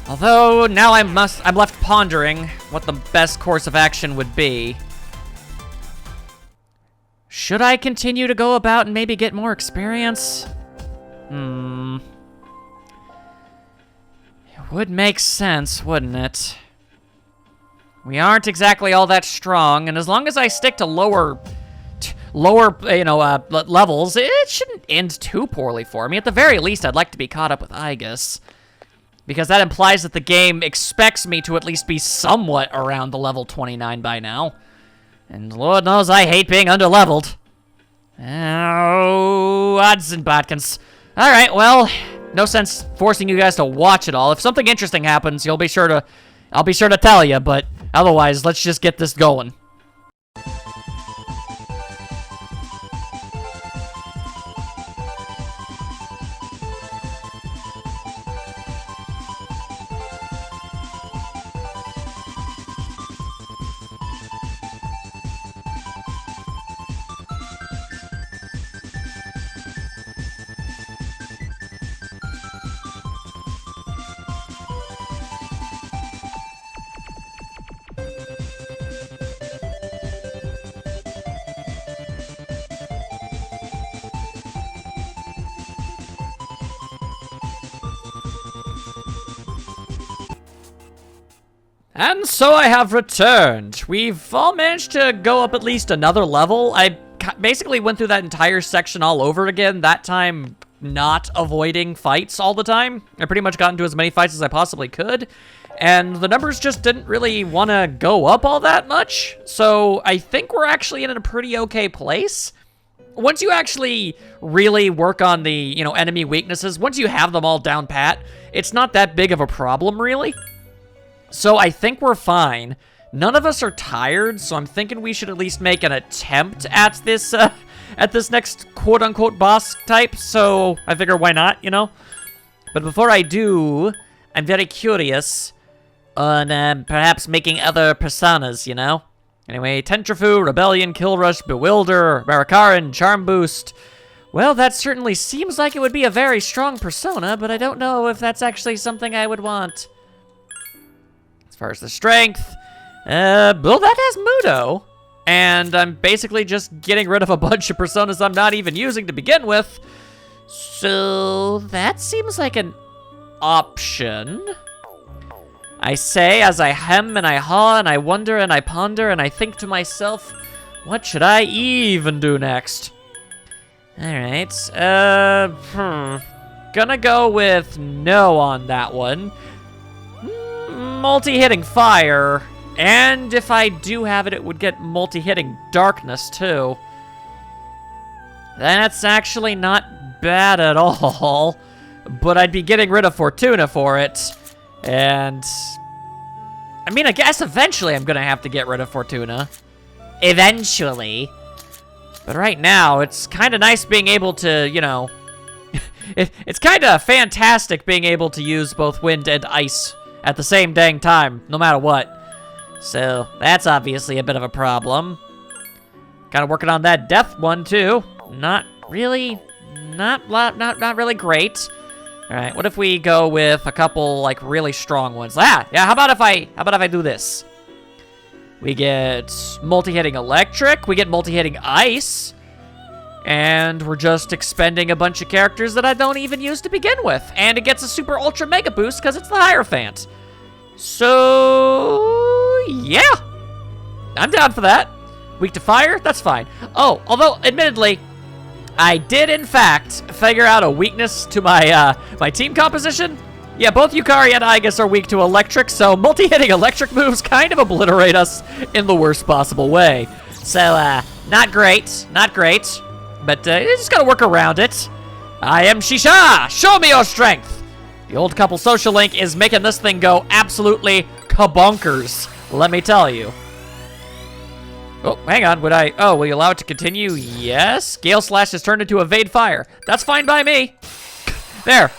Although, now I'm left pondering what the best course of action would be. Should I continue to go about and maybe get more experience? It would make sense, wouldn't it? We aren't exactly all that strong, and as long as I stick to lower levels, it shouldn't end too poorly for me. At the very least, I'd like to be caught up with Aegis, because that implies that the game expects me to at least be somewhat around the level 29 by now. And Lord knows I hate being underleveled. Oh, odds and bodkins. All right, well, no sense forcing you guys to watch it all. If something interesting happens, I'll be sure to tell you, but otherwise, let's just get this going. And so I have returned. We've all managed to go up at least another level. I basically went through that entire section all over again, that time not avoiding fights all the time. I pretty much got into as many fights as I possibly could, and the numbers just didn't really want to go up all that much. So I think we're actually in a pretty okay place. Once you actually really work on the, you know, enemy weaknesses, once you have them all down pat, it's not that big of a problem, really. So I think we're fine. None of us are tired, so I'm thinking we should at least make an attempt at this next quote-unquote boss type. So I figure why not, you know? But before I do, I'm very curious on perhaps making other personas, you know? Anyway, Tentrifu, Rebellion, Kill Rush, Bewilder, Marikaran, Charm Boost. Well, that certainly seems like it would be a very strong persona, but I don't know if that's actually something I would want. As far as the strength, well, that has Mudo. And I'm basically just getting rid of a bunch of personas I'm not even using to begin with. So that seems like an option. I say as I hem and I haw and I wonder and I ponder and I think to myself, what should I even do next? Alright, gonna go with no on that one. Multi-hitting fire, and if I do have it, it would get multi-hitting darkness too. That's actually not bad at all, but I'd be getting rid of Fortuna for it, and I mean, I guess eventually I'm gonna have to get rid of Fortuna. Eventually. But right now, it's kind of nice being able to, you know, it's kind of fantastic being able to use both wind and ice at the same dang time, no matter what. So, that's obviously a bit of a problem. Kind of working on that death one, too. Not really really great. Alright, what if we go with a couple, like, really strong ones? Yeah, how about if I do this? We get multi-hitting electric, we get multi-hitting ice, and we're just expending a bunch of characters that I don't even use to begin with. And it gets a super ultra mega boost because it's the Hierophant. So, yeah. I'm down for that. Weak to fire? That's fine. Oh, although, admittedly, I did, in fact, figure out a weakness to my, my team composition. Yeah, both Yukari and Igus are weak to electric, so multi-hitting electric moves kind of obliterate us in the worst possible way. So, not great, but you just gotta work around it. I am Shisha! Show me your strength! The old couple social link is making this thing go absolutely kabonkers, let me tell you. Oh, hang on, will you allow it to continue? Yes. Gale Slash has turned into Evade Fire. That's fine by me. There.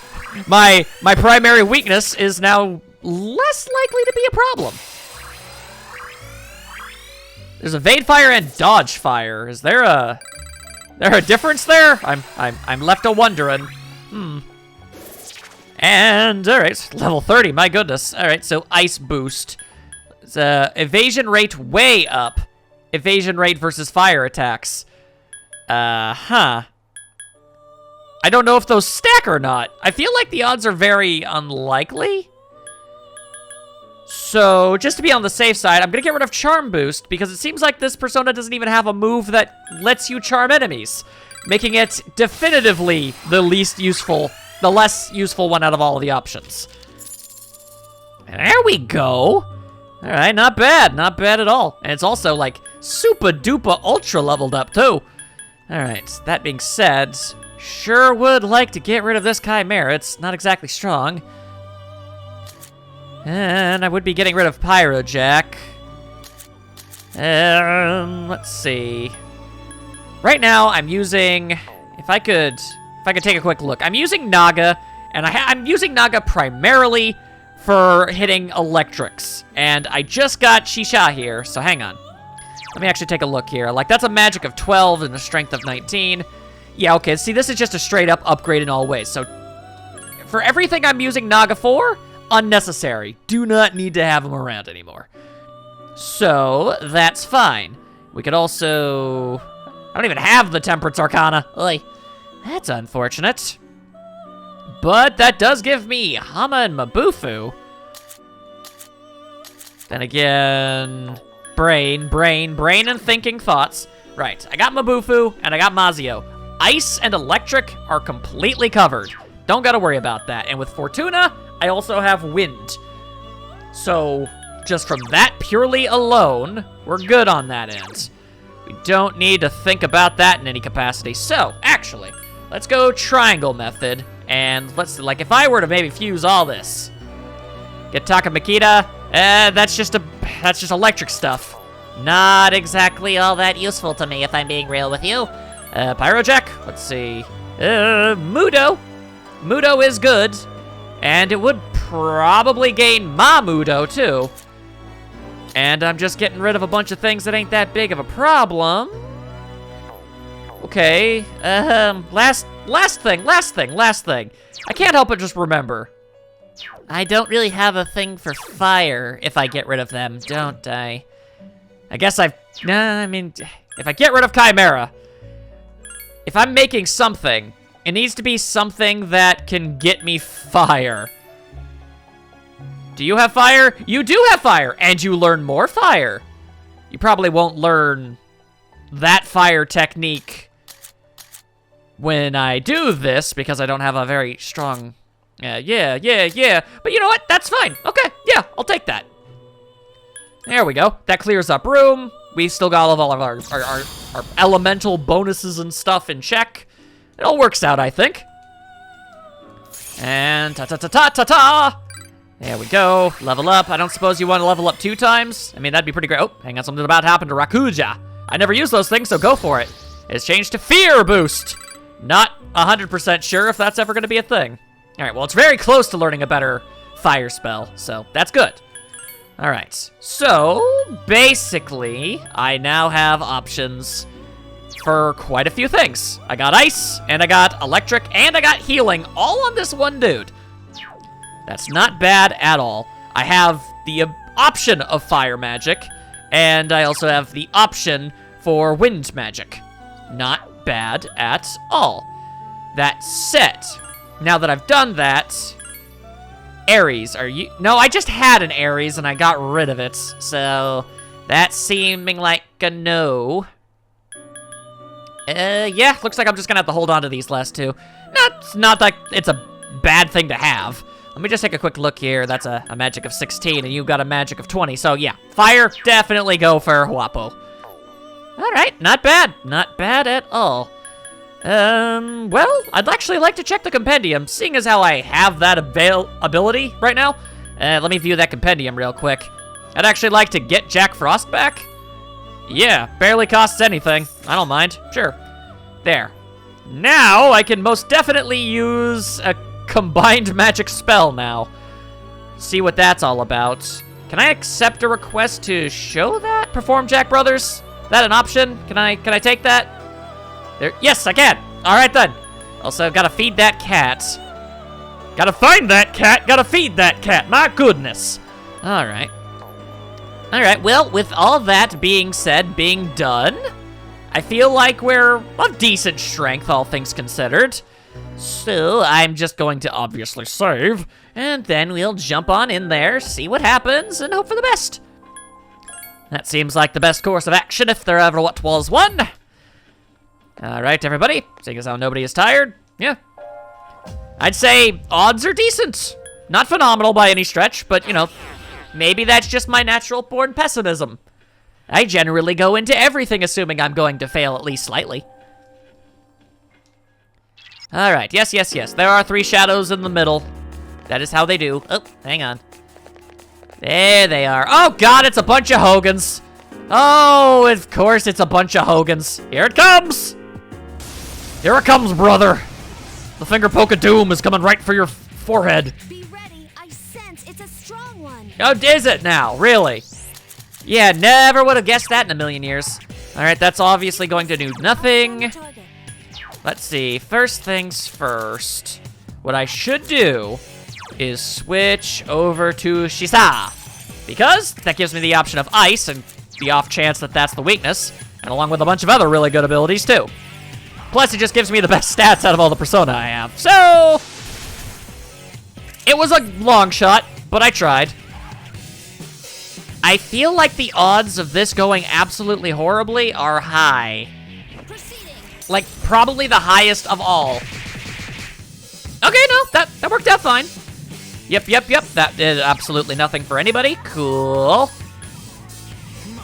My primary weakness is now less likely to be a problem. There's Evade Fire and Dodge Fire. Is there a difference there? I'm left a wondering. And all right, level 30. My goodness. All right, so Ice Boost. It's evasion rate way up. Evasion rate versus fire attacks. I don't know if those stack or not. I feel like the odds are very unlikely. So, just to be on the safe side, I'm gonna get rid of Charm Boost, because it seems like this persona doesn't even have a move that lets you charm enemies, making it definitively the less useful one out of all of the options. And there we go. All right, not bad at all. And it's also like super duper ultra leveled up too. All right, that being said, sure would like to get rid of this Chimera. It's not exactly strong. And I would be getting rid of Pyrojack. Let's see. Right now, I'm using, if I could take a quick look. I'm using Naga, and I'm using Naga primarily for hitting electrics. And I just got Shisha here, so hang on. Let me actually take a look here. Like, that's a magic of 12 and a strength of 19. Yeah, okay, see, this is just a straight up upgrade in all ways. So, for everything I'm using Naga for, unnecessary. Do not need to have him around anymore. So, that's fine. We could also... I don't even have the Temperance Arcana. Oy. That's unfortunate. But that does give me Hama and Mabufu. Then again, brain, and thinking thoughts. Right, I got Mabufu, and I got Mazio. Ice and electric are completely covered. Don't gotta worry about that. And with Fortuna, I also have wind. So, just from that purely alone, we're good on that end. We don't need to think about that in any capacity. So, actually, let's go triangle method. And let's, like, if I were to maybe fuse all this. Get Takamakita, that's just electric stuff. Not exactly all that useful to me, if I'm being real with you. Pyrojack, let's see. Mudo. Mudo is good. And it would probably gain Mamudo, too. And I'm just getting rid of a bunch of things that ain't that big of a problem. Okay, last thing. I can't help but just remember. I don't really have a thing for fire if I get rid of them, don't I? I guess if I get rid of Chimera, if I'm making something, it needs to be something that can get me fire. Do you have fire? You do have fire, and you learn more fire. You probably won't learn that fire technique when I do this, because I don't have a very strong... Yeah. But you know what? That's fine. Okay, yeah, I'll take that. There we go. That clears up room. We still got all of our elemental bonuses and stuff in check. It all works out, I think. And ta-ta-ta-ta-ta-ta! There we go. Level up. I don't suppose you want to level up 2 times? I mean, that'd be pretty great. Oh, hang on. Something's about to happen to Rakuja. I never use those things, so go for it. It's changed to Fear Boost. Not 100% sure if that's ever going to be a thing. All right, well, it's very close to learning a better fire spell, so that's good. All right, so basically, I now have options for quite a few things. I got ice, and I got electric, and I got healing, all on this one dude. That's not bad at all. I have the option of fire magic, and I also have the option for wind magic. Not bad at all. That said, now that I've done that, Ares, are you... No, I just had an Ares and I got rid of it, so that's seeming like a no. Yeah, looks like I'm just gonna have to hold on to these last two. Not like it's a bad thing to have. Let me just take a quick look here. That's a magic of 16 and you've got a magic of 20, so yeah. Fire, definitely go for Huapo. All right, not bad. Not bad at all. Well, I'd actually like to check the compendium, seeing as how I have that ability right now. Let me view that compendium real quick. I'd actually like to get Jack Frost back. Yeah, barely costs anything. I don't mind. Sure. There. Now, I can most definitely use a combined magic spell now. See what that's all about. Can I accept a request to show that? Perform Jack Brothers? Is that an option? Can I take that? There, yes, I can. All right, then. Also, gotta feed that cat. Gotta find that cat. Gotta feed that cat. My goodness. All right. All right, well, with all that being said, being done, I feel like we're of decent strength, all things considered. So, I'm just going to obviously save, and then we'll jump on in there, see what happens, and hope for the best. That seems like the best course of action if there ever what was one. Alright, everybody. Seeing as how nobody is tired, yeah. I'd say odds are decent. Not phenomenal by any stretch, but, you know, maybe that's just my natural-born pessimism. I generally go into everything assuming I'm going to fail at least slightly. Alright, yes. There are 3 shadows in the middle. That is how they do. Oh, hang on. There they are. Oh, God, it's a bunch of Hogans. Oh, of course it's a bunch of Hogans. Here it comes. Here it comes, brother. The finger poke of doom is coming right for your forehead. Be ready. I sense it's a strong one. Oh, is it now? Really? Yeah, never would have guessed that in a million years. All right, that's obviously going to do nothing. Let's see. First things first. What I should do is switch over to Shisa, because that gives me the option of ice and the off chance that that's the weakness, and along with a bunch of other really good abilities too. Plus, it just gives me the best stats out of all the Persona I have. So, it was a long shot, but I tried. I feel like the odds of this going absolutely horribly are high. Proceeding. Like, probably the highest of all. Okay, no, that worked out fine. Yep. That did absolutely nothing for anybody. Cool.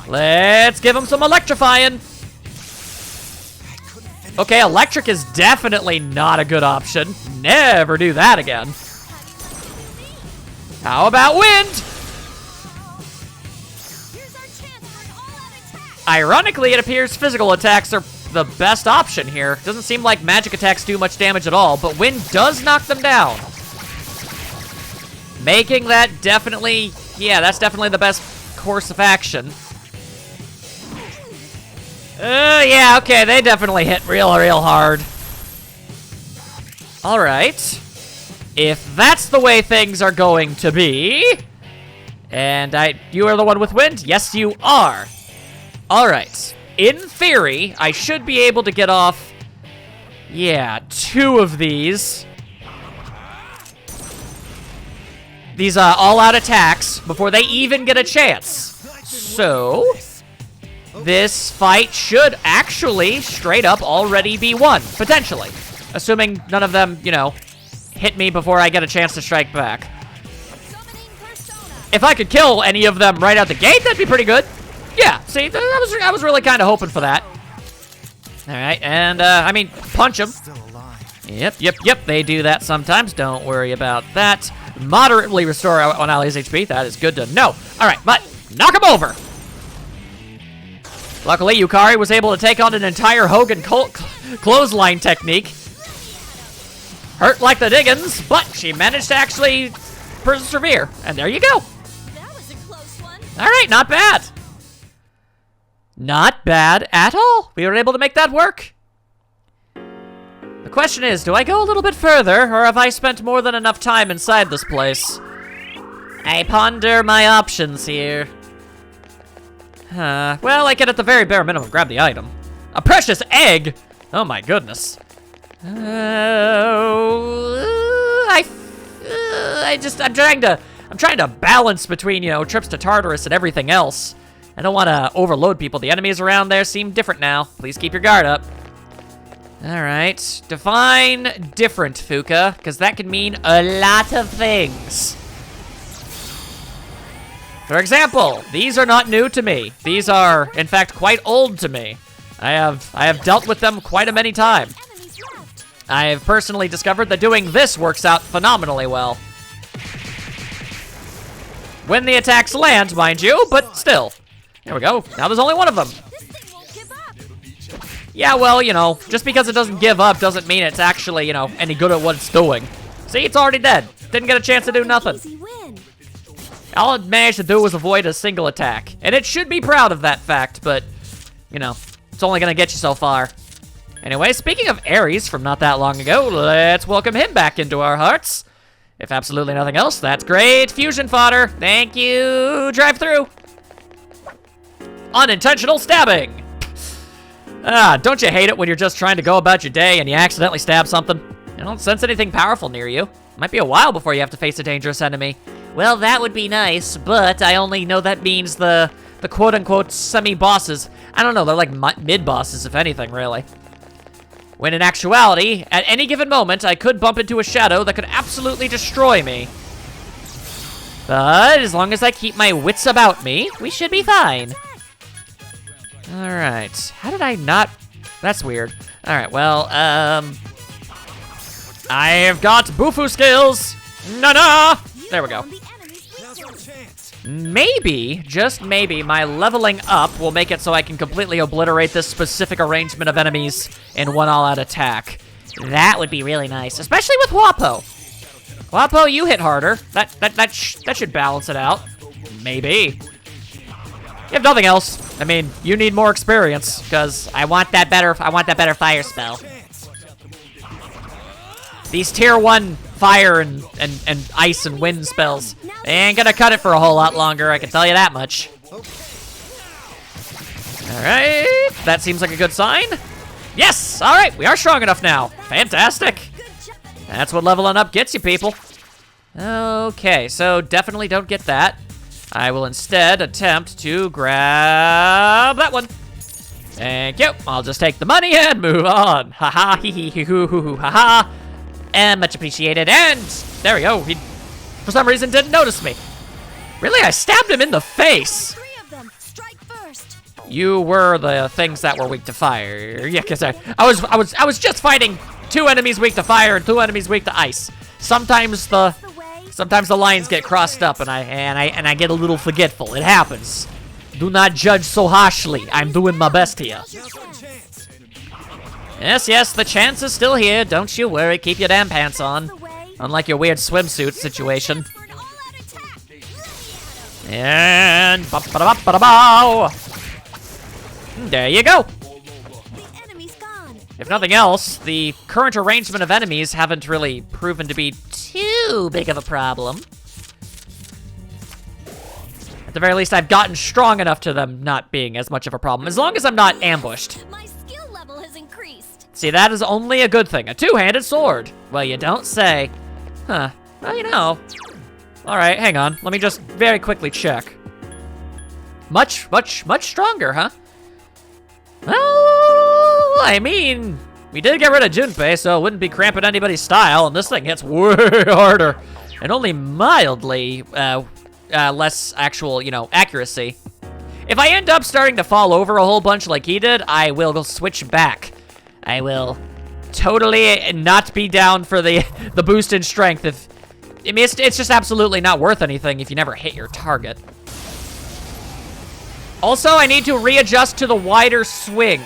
Let's give him some electrifying. Okay, electric is definitely not a good option. Never do that again. How about wind? Here's our chance for an all-out attack. Ironically, it appears physical attacks are the best option here. Doesn't seem like magic attacks do much damage at all, but wind does knock them down. Making that definitely, yeah, that's definitely the best course of action. Yeah, okay, they definitely hit real hard. All right. If that's the way things are going to be, and you are the one with wind? Yes, you are. All right. In theory, I should be able to get off, yeah, 2 of these. These all-out attacks before they even get a chance. So, this fight should actually straight up already be won, potentially. Assuming none of them, you know, hit me before I get a chance to strike back. If I could kill any of them right out the gate, that'd be pretty good. Yeah, see, I was really kind of hoping for that. All right, and, I mean, punch them. Yep, they do that sometimes. Don't worry about that. Moderately restore on allies HP. That is good to know. All right, but knock him over. Luckily, Yukari was able to take on an entire Hogan clothesline technique. Hurt like the diggins, but she managed to actually persevere. And there you go. That was a close one. All right, not bad. Not bad at all. We were able to make that work. The question is, do I go a little bit further, or have I spent more than enough time inside this place? I ponder my options here. Well, I can at the very bare minimum grab the item. A precious egg? Oh my goodness. I'm trying to balance between, you know, trips to Tartarus and everything else. I don't want to overload people. The enemies around there seem different now. Please keep your guard up. All right, define different, Fuka, because that can mean a lot of things. For example, these are not new to me. These are, in fact, quite old to me. I have dealt with them quite a many times. I have personally discovered that doing this works out phenomenally well. When the attacks land, mind you, but still. Here we go. Now there's only one of them. Yeah, well, you know, just because it doesn't give up doesn't mean it's actually, you know, any good at what it's doing. See, it's already dead. Didn't get a chance to do nothing. All it managed to do was avoid a single attack. And it should be proud of that fact, but, you know, it's only gonna get you so far. Anyway, speaking of Ares from not that long ago, let's welcome him back into our hearts. If absolutely nothing else, that's great fusion fodder. Thank you, drive through. Unintentional stabbing. Don't you hate it when you're just trying to go about your day and you accidentally stab something? You don't sense anything powerful near you. Might be a while before you have to face a dangerous enemy. Well, that would be nice, but I only know that means the quote-unquote semi-bosses. I don't know, they're like mid-bosses, if anything, really. When in actuality, at any given moment, I could bump into a shadow that could absolutely destroy me. But as long as I keep my wits about me, we should be fine. Alright, how did I not... That's weird. Alright, well, I've got Bufu skills! Na-na! There we go. Maybe, just maybe, my leveling up will make it so I can completely obliterate this specific arrangement of enemies in one all-out attack. That would be really nice, especially with Wapo. Wapo, you hit harder. That should balance it out. Maybe. If nothing else, I mean, you need more experience, because I want that better fire spell. These tier 1 fire and ice and wind spells, they ain't gonna cut it for a whole lot longer, I can tell you that much. Alright, that seems like a good sign. Yes, alright, we are strong enough now. Fantastic. That's what leveling up gets you, people. Okay, so definitely don't get that. I will instead attempt to grab that one. Thank you. I'll just take the money and move on. Ha ha, hee hee hee hoo hoo hoo ha ha. And much appreciated. And there we go. He, for some reason, didn't notice me. Really, I stabbed him in the face. Three of them. Strike first. You were the things that were weak to fire. Yeah, cause I was just fighting 2 enemies weak to fire and 2 enemies weak to ice. Sometimes the lines get crossed up and I get a little forgetful. It happens. Do not judge so harshly. I'm doing my best here. Yes, the chance is still here. Don't you worry. Keep your damn pants on. Unlike your weird swimsuit situation. And ba-ba-da-ba-ba-da-bow. There you go. If nothing else, the current arrangement of enemies haven't really proven to be too big of a problem. At the very least, I've gotten strong enough to them not being as much of a problem, as long as I'm not ambushed. My skill level has increased. See, that is only a good thing. A 2-handed sword. Well, you don't say. Huh. Well, you know. All right, hang on. Let me just very quickly check. Much stronger, huh? Well, I mean, we did get rid of Junpei, so it wouldn't be cramping anybody's style, and this thing hits way harder. And only mildly, less actual, accuracy. If I end up starting to fall over a whole bunch like he did, I will go switch back. I will totally not be down for the boost in strength. It's just absolutely not worth anything if you never hit your target. Also, I need to readjust to the wider swing.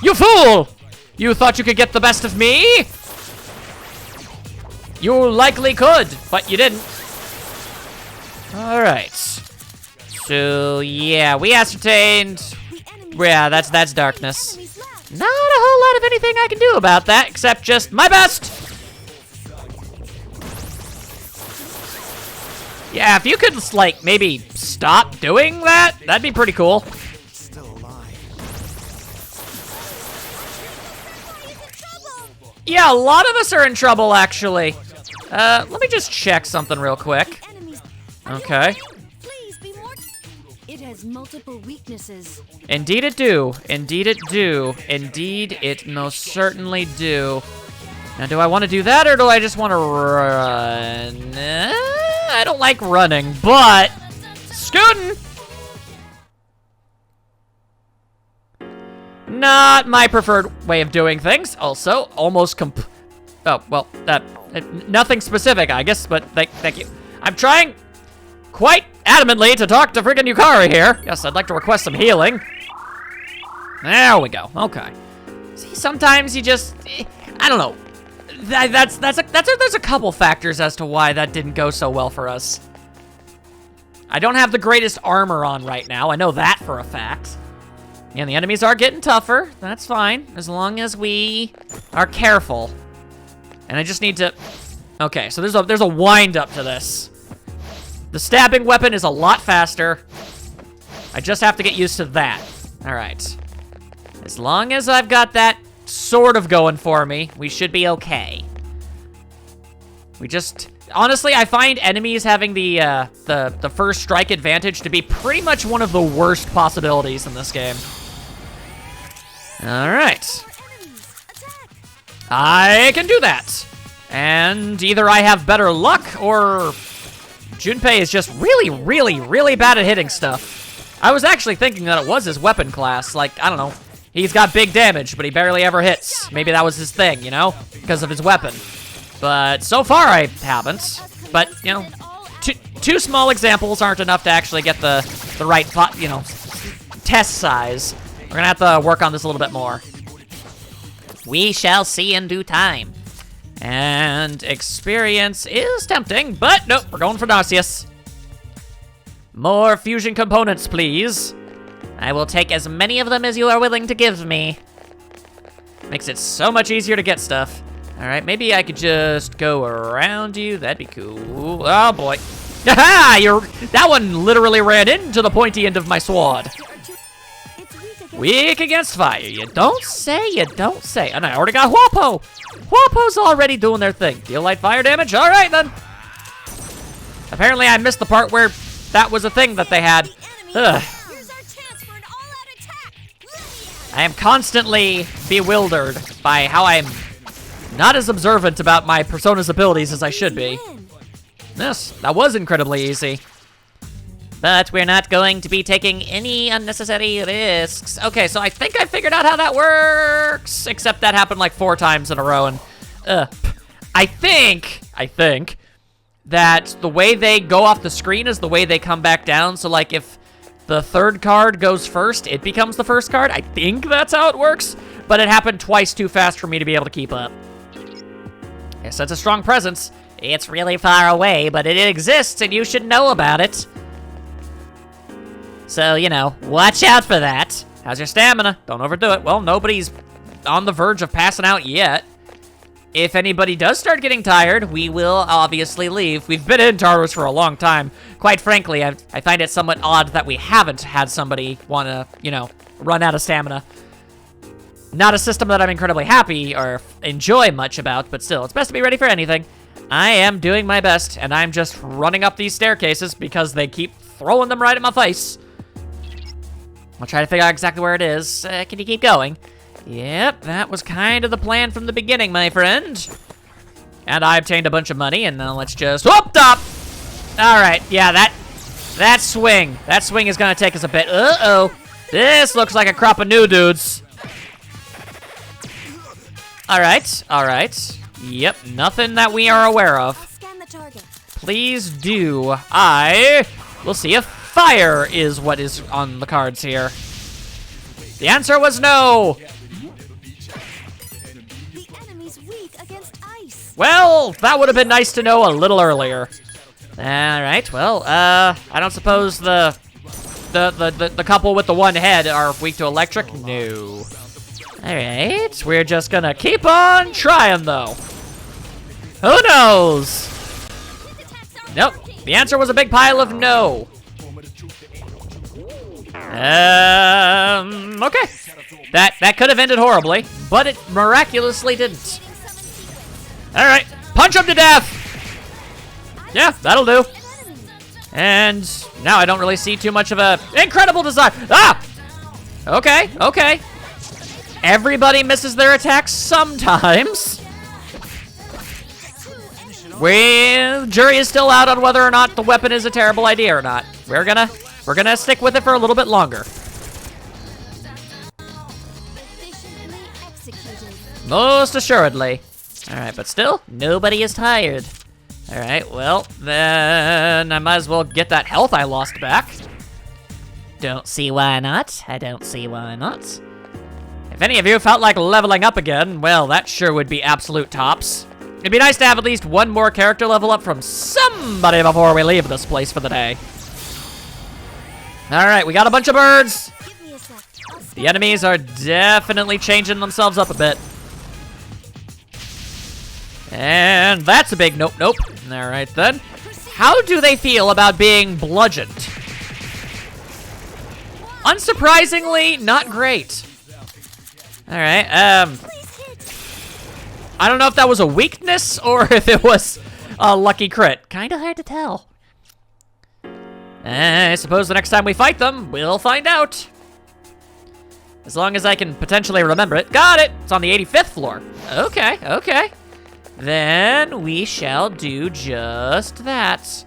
You fool! You thought you could get the best of me? You likely could, but you didn't. Alright. So, yeah, we ascertained... Yeah, that's darkness. Not a whole lot of anything I can do about that, except just my best! Yeah, if you could, like, maybe stop doing that, that'd be pretty cool. Still alive. Yeah, a lot of us are in trouble, actually. Let me just check something real quick. Okay. Please be more. It has multiple weaknesses. Indeed it do. Indeed it do. Indeed it most certainly do. Now, do I want to do that, or do I just want to run? I don't like running, but scooting. Not my preferred way of doing things. Also, almost oh, well, nothing specific, I guess, but thank you. I'm trying quite adamantly to talk to friggin' Yukari here. Yes, I'd like to request some healing. There we go. Okay. See, sometimes you just, I don't know. There's a couple factors as to why that didn't go so well for us. I don't have the greatest armor on right now. I know that for a fact. And the enemies are getting tougher. That's fine, as long as we are careful. And I just need to... Okay, so there's a wind up to this. The stabbing weapon is a lot faster. I just have to get used to that. All right. As long as I've got that sort of going for me, we should be okay. We just... Honestly, I find enemies having the first strike advantage to be pretty much one of the worst possibilities in this game. All right. I can do that. And either I have better luck or Junpei is just really bad at hitting stuff. I was actually thinking that it was his weapon class. Like, I don't know. He's got big damage, but he barely ever hits. Maybe that was his thing, you know? Because of his weapon. But so far I haven't. But, you know, two small examples aren't enough to actually get the right, you know, test size. We're gonna have to work on this a little bit more. We shall see in due time. And experience is tempting, but nope, we're going for Narcissus. More fusion components, please. I will take as many of them as you are willing to give me. Makes it so much easier to get stuff. All right, maybe I could just go around you. That'd be cool. Oh, boy. Aha! That one literally ran into the pointy end of my sword. Weak against fire. You don't say, you don't say. And I already got Huapo. Huapo's already doing their thing. Deal light fire damage? All right, then. Apparently I missed the part where that was a thing that they had. Ugh. Here's our chance for an all-out attack. I am constantly bewildered by how I'm not as observant about my Persona's abilities as I should be. Yes, that was incredibly easy. But we're not going to be taking any unnecessary risks. Okay, so I think I figured out how that works. Except that happened like 4 times in a row, and I think that the way they go off the screen is the way they come back down. So like if the 3rd card goes first, it becomes the 1st card. I think that's how it works, but it happened twice too fast for me to be able to keep up. Yes, that's a strong presence. It's really far away, but it exists and you should know about it. So, you know, watch out for that. How's your stamina? Don't overdo it. Well, nobody's on the verge of passing out yet. If anybody does start getting tired, we will obviously leave. We've been in Tartarus for a long time. Quite frankly, I find it somewhat odd that we haven't had somebody want to, you know, run out of stamina. Not a system that I'm incredibly happy or enjoy much about, but still, it's best to be ready for anything. I am doing my best, and I'm just running up these staircases because they keep throwing them right at my face. I'll try to figure out exactly where it is. Can you keep going? Yep, that was kind of the plan from the beginning, my friend. And I obtained a bunch of money, and now let's just whooped up. All right, yeah, that swing is gonna take us a bit. Uh-oh, this looks like a crop of new dudes. All right. Yep, nothing that we are aware of. Scan the target. Please do. I will see if fire is what is on the cards here. The answer was no. The enemy's weak against ice. Well, that would have been nice to know a little earlier. All right. Well, I don't suppose the couple with the one head are weak to electric. No. All right. We're just gonna keep on trying, though. Who knows? Nope. The answer was a big pile of no. Okay. That could have ended horribly, but it miraculously didn't. All right. Punch him to death. Yeah, that'll do. And now I don't really see too much of a incredible design. Ah! Okay. Everybody misses their attacks sometimes. Jury is still out on whether or not the weapon is a terrible idea or not. We're gonna stick with it for a little bit longer. Efficiently executed. Most assuredly. All right, but still, nobody is tired. All right, well, then I might as well get that health I lost back. Don't see why not. I don't see why not. If any of you felt like leveling up again, well, that sure would be absolute tops. It'd be nice to have at least one more character level up from somebody before we leave this place for the day. All right, we got a bunch of birds. Give me a sec. I'll scan The enemies are definitely changing themselves up a bit. And that's a big nope. All right, then. How do they feel about being bludgeoned? Unsurprisingly, not great. All right, I don't know if that was a weakness or if it was a lucky crit. Kind of hard to tell. I suppose the next time we fight them, we'll find out. As long as I can potentially remember it. Got it! It's on the 85th floor. Okay. Then we shall do just that.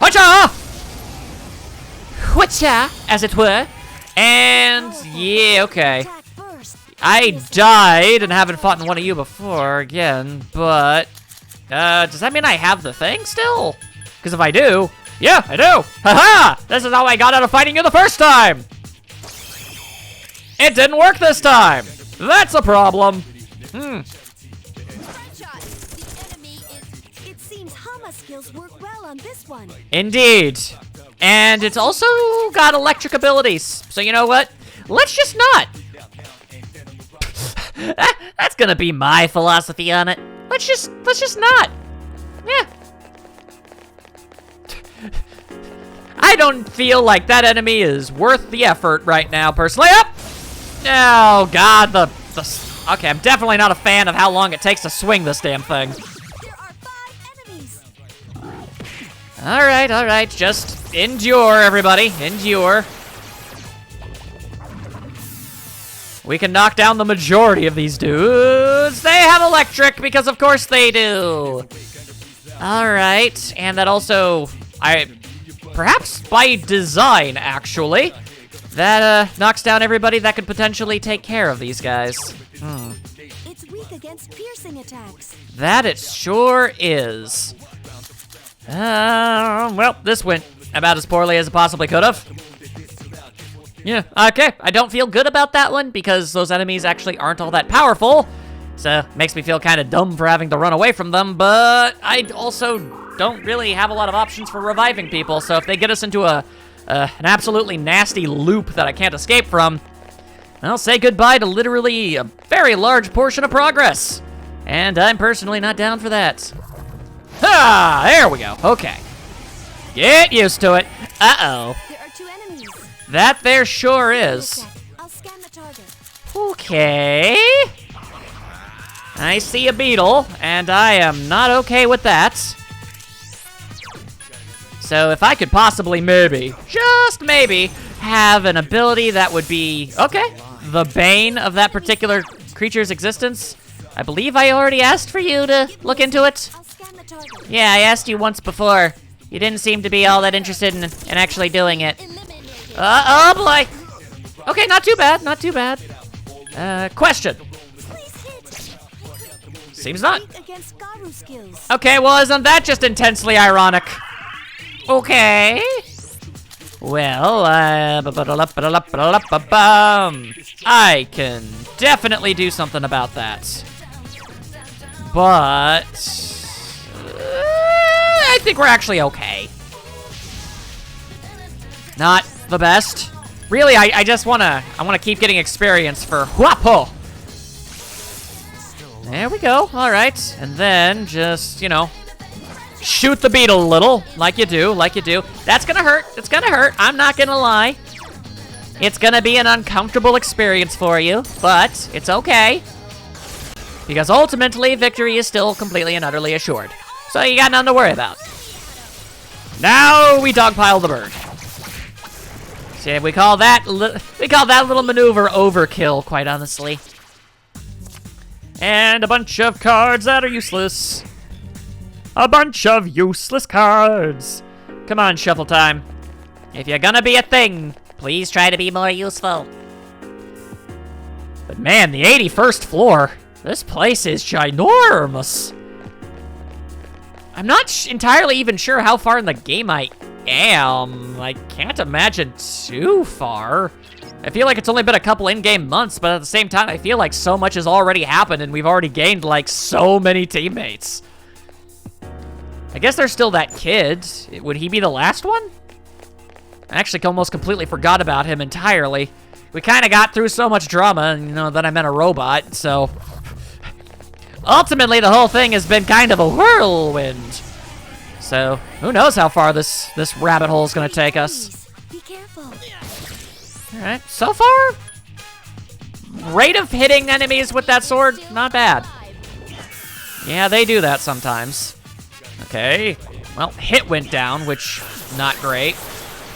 Hacha! Whatcha, as it were. And, yeah, okay. attack first. I died and haven't fought in one of you before again, but does that mean I have the thing still? Because if I do, yeah, I do. Haha! This is how I got out of fighting you the first time. It didn't work this time. That's a problem. Shot. The enemy is. It seems Hama skills work well on this one. Indeed. And it's also got electric abilities. So you know what? Let's just not. That's gonna be my philosophy on it. Let's just not. Yeah. I don't feel like that enemy is worth the effort right now, personally. Up. Oh God, okay, I'm definitely not a fan of how long it takes to swing this damn thing. There are 5 enemies. Alright, just endure, everybody. Endure. We can knock down the majority of these dudes. They have electric, because of course they do. Alright, and that also, perhaps by design, actually, that knocks down everybody that could potentially take care of these guys. It's weak against piercing attacks. That it sure is. Well, this went about as poorly as it possibly could have. Yeah, okay. I don't feel good about that one because those enemies actually aren't all that powerful. So, makes me feel kind of dumb for having to run away from them, but I also don't really have a lot of options for reviving people, so if they get us into an absolutely nasty loop that I can't escape from, I'll say goodbye to literally a very large portion of progress. And I'm personally not down for that. Ha! There we go. Okay. Get used to it. Uh-oh. There are 2 enemies. That there sure is. I'll scan the target. Okay. I see a beetle, and I am not okay with that. So if I could possibly maybe, just maybe, have an ability that would be, okay, the bane of that particular creature's existence. I believe I already asked for you to look into it. I'll scan the target. Yeah, I asked you once before. You didn't seem to be all that interested in actually doing it. Oh boy. Okay, not too bad, not too bad. Question. Please hit. Seems not. Weak against Garu skills. Okay, well, isn't that just intensely ironic? Okay. Well, I can definitely do something about that. But I think we're actually okay. Not the best. Really, I just wanna keep getting experience for Huapo. There we go. All right, and then just shoot the beetle a little, like you do. That's gonna hurt. It's gonna hurt. I'm not gonna lie. It's gonna be an uncomfortable experience for you, but it's okay. Because ultimately, victory is still completely and utterly assured. So you got nothing to worry about. Now we dogpile the bird. See, we call that little maneuver overkill, quite honestly. And a bunch of cards that are useless. A bunch of useless cards. Come on, shuffle time. If you're gonna be a thing, please try to be more useful. But man, the 81st floor. This place is ginormous. I'm not entirely even sure how far in the game I am. I can't imagine too far. I feel like it's only been a couple in-game months, but at the same time, I feel like so much has already happened and we've already gained, like, so many teammates. I guess there's still that kid. Would he be the last one? I actually almost completely forgot about him entirely. We kind of got through so much drama, and, then I met a robot, so... Ultimately, the whole thing has been kind of a whirlwind. So, who knows how far this rabbit hole is going to take us. Be careful. Alright, so far, rate of hitting enemies with that sword, not bad. Yeah, they do that sometimes. Okay, well, hit went down, which, not great.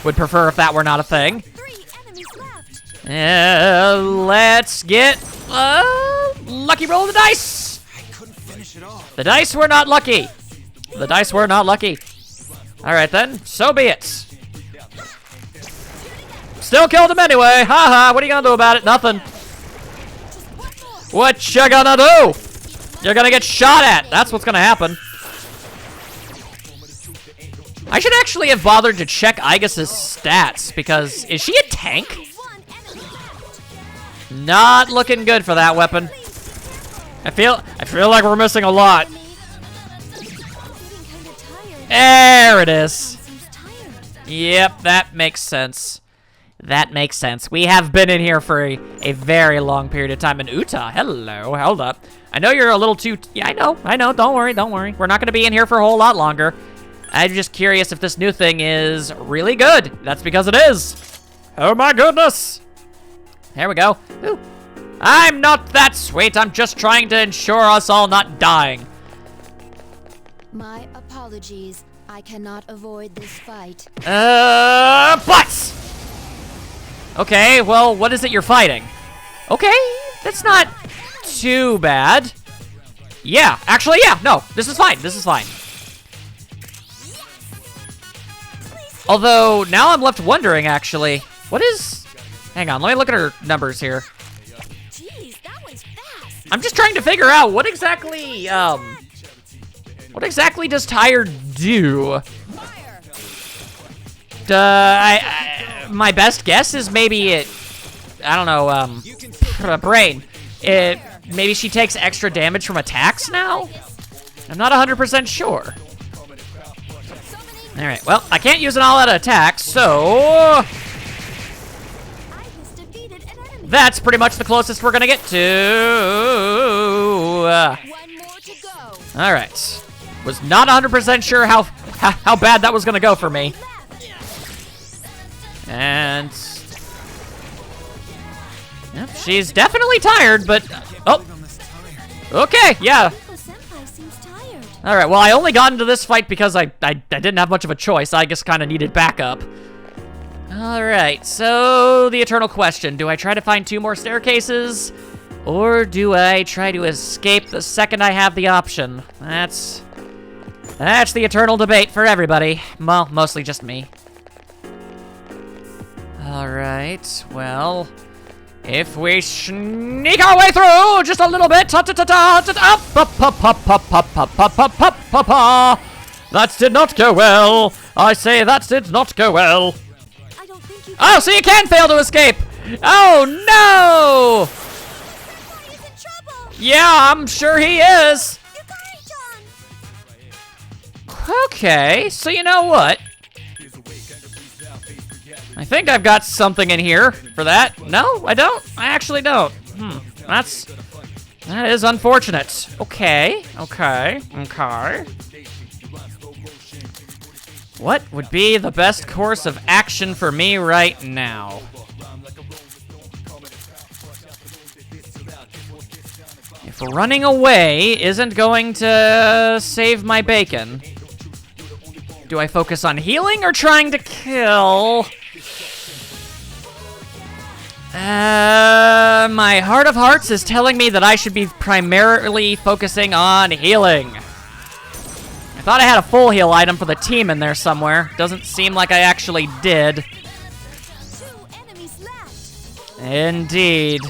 Would prefer if that were not a thing. 3 enemies left. Let's get lucky roll of the dice. I couldn't finish it off. The dice were not lucky. The dice were not lucky. All right then, so be it. Still killed him anyway. Haha, what are you gonna do about it? Nothing. What you gonna do? You're gonna get shot at. That's what's gonna happen. I should actually have bothered to check Aegis's stats, because is she a tank? 1 enemy left. Not looking good for that weapon. I feel like we're missing a lot. I'm getting kind of tired. There it is. Seems tired. Yep, that makes sense. That makes sense. We have been in here for a very long period of time. And Uta, hello, hold up. I know you're a little too... Yeah, I know, don't worry. We're not gonna be in here for a whole lot longer. I'm just curious if this new thing is really good. That's because it is. Oh my goodness. There we go. Ooh. I'm not that sweet. I'm just trying to ensure us all not dying. My apologies. I cannot avoid this fight. Butts! Okay, well, what is it you're fighting? Okay, that's not too bad. Yeah, actually, yeah, no, this is fine, this is fine. Although, now I'm left wondering, actually, what is... Hang on, let me look at her numbers here. Jeez, that was fast. I'm just trying to figure out what exactly does tired do? My best guess is maybe it, I don't know, brain. Maybe she takes extra damage from attacks now? I'm not 100% sure. Alright, well, I can't use an all-out attack, so... That's pretty much the closest we're gonna get to. One more to go. Alright. Was not 100% sure how bad that was gonna go for me. And... Yep, she's definitely tired, but... Oh! Okay, yeah. Senpai seems tired. Alright, well, I only got into this fight because I didn't have much of a choice. I just kind of needed backup. Alright, so the eternal question. Do I try to find 2 more staircases? Or do I try to escape the second I have the option? That's the eternal debate for everybody. Well, mostly just me. Alright, well... If we sneak our way through just a little bit, that did not go well. I say that did not go well. I don't think you Oh, so you can fail to escape. Oh no! Senpai is in trouble. Yeah, I'm sure he is. Yukari-chan. Okay, so you know what? I think I've got something in here for that. No, I don't. I actually don't. That is unfortunate. Okay. What would be the best course of action for me right now? If running away isn't going to save my bacon, do I focus on healing or trying to kill? My heart of hearts is telling me that I should be primarily focusing on healing. I thought I had a full heal item for the team in there somewhere. Doesn't seem like I actually did. 2 enemies left. Indeed.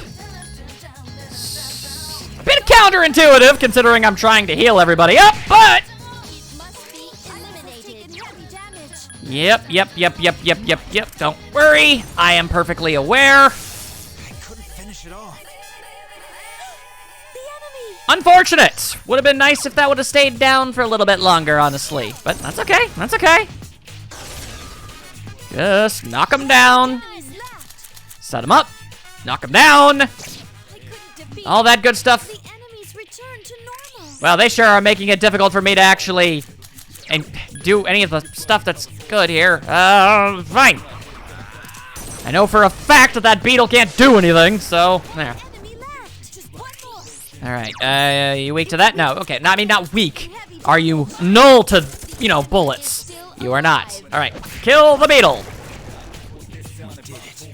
Bit counterintuitive considering I'm trying to heal everybody up, but... Must be eliminated. Heavy damage. Yep. Don't worry. I am perfectly aware. I couldn't finish it off. The enemy. Unfortunate. Would have been nice if that would have stayed down for a little bit longer, honestly. But that's okay. That's okay. Just knock him down. Enemies left. Set him up. Knock him down. I couldn't defeat All that good stuff. the enemies return to normal. Well, they sure are making it difficult for me to actually do any of the stuff that's good here. Fine. I know for a fact that beetle can't do anything, so there. Enemy left. Just one more. All right, you weak to that? No, okay. No, I mean, not weak. Are you null to, bullets? You are not. All right, kill the beetle.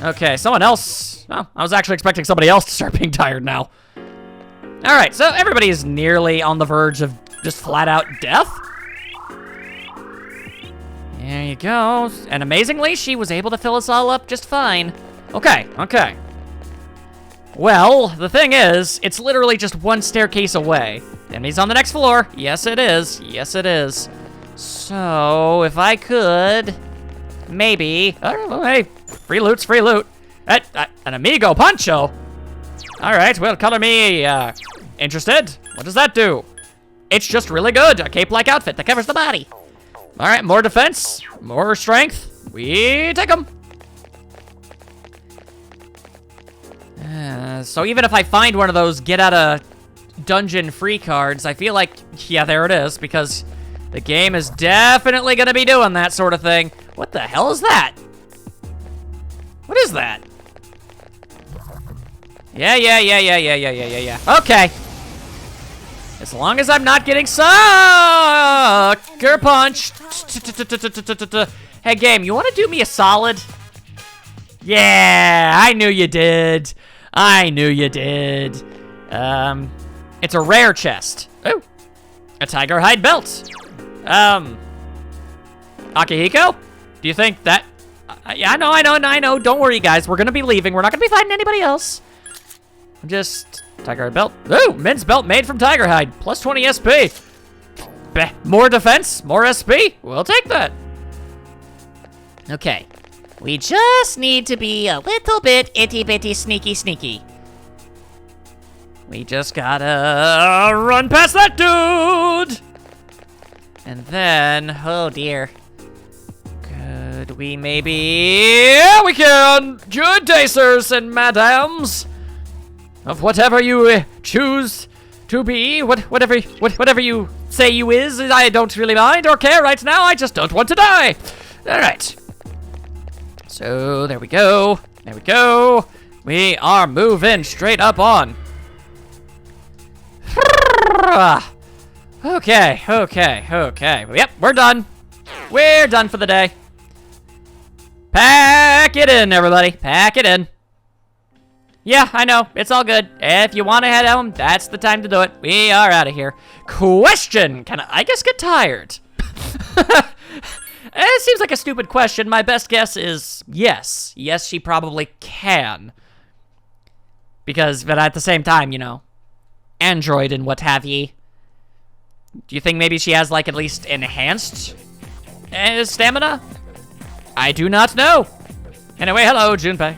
Okay, someone else. Oh, I was actually expecting somebody else to start being tired now. All right, so everybody is nearly on the verge of just flat out death. There you go. And amazingly, she was able to fill us all up just fine. Okay. Well, the thing is, it's literally just 1 staircase away. Enemy's on the next floor. Yes, it is. So, if I could, maybe... Oh, hey, free loot's free loot. An amigo poncho. All right, well, color me interested. What does that do? It's just really good. A cape-like outfit that covers the body. All right, more defense, more strength. We take them. So even if I find one of those get out of dungeon free cards, I feel like, yeah, there it is, because the game is definitely gonna be doing that sort of thing. What the hell is that? What is that? Yeah. Okay. As long as I'm not getting sucker punched. Hey, game, you want to do me a solid? Yeah, I knew you did. I knew you did. It's a rare chest. Oh, a tiger hide belt. Akihiko? Do you think that... yeah, I know. Don't worry, guys. We're gonna be leaving. We're not gonna be fighting anybody else. I'm just... Tiger hide belt. Ooh, men's belt made from tiger hide. Plus 20 SP. More defense, more SP. We'll take that. Okay. We just need to be a little bit itty-bitty sneaky. We just gotta run past that dude. And then, oh dear. Could we maybe... Yeah, we can! Good day, sirs and madams. Of whatever you choose to be, whatever you say you is, I don't really mind or care right now. I just don't want to die. All right. So there we go. There we go. We are moving straight up on. Okay. Yep, we're done. We're done for the day. Pack it in, everybody. Pack it in. Yeah, I know. It's all good. If you want to head home, that's the time to do it. We are out of here. Question. Can I guess get tired? It seems like a stupid question. My best guess is yes. Yes, she probably can. But at the same time, you know, Android and what have ye. Do you think maybe she has, like, at least enhanced stamina? I do not know. Anyway, hello, Junpei.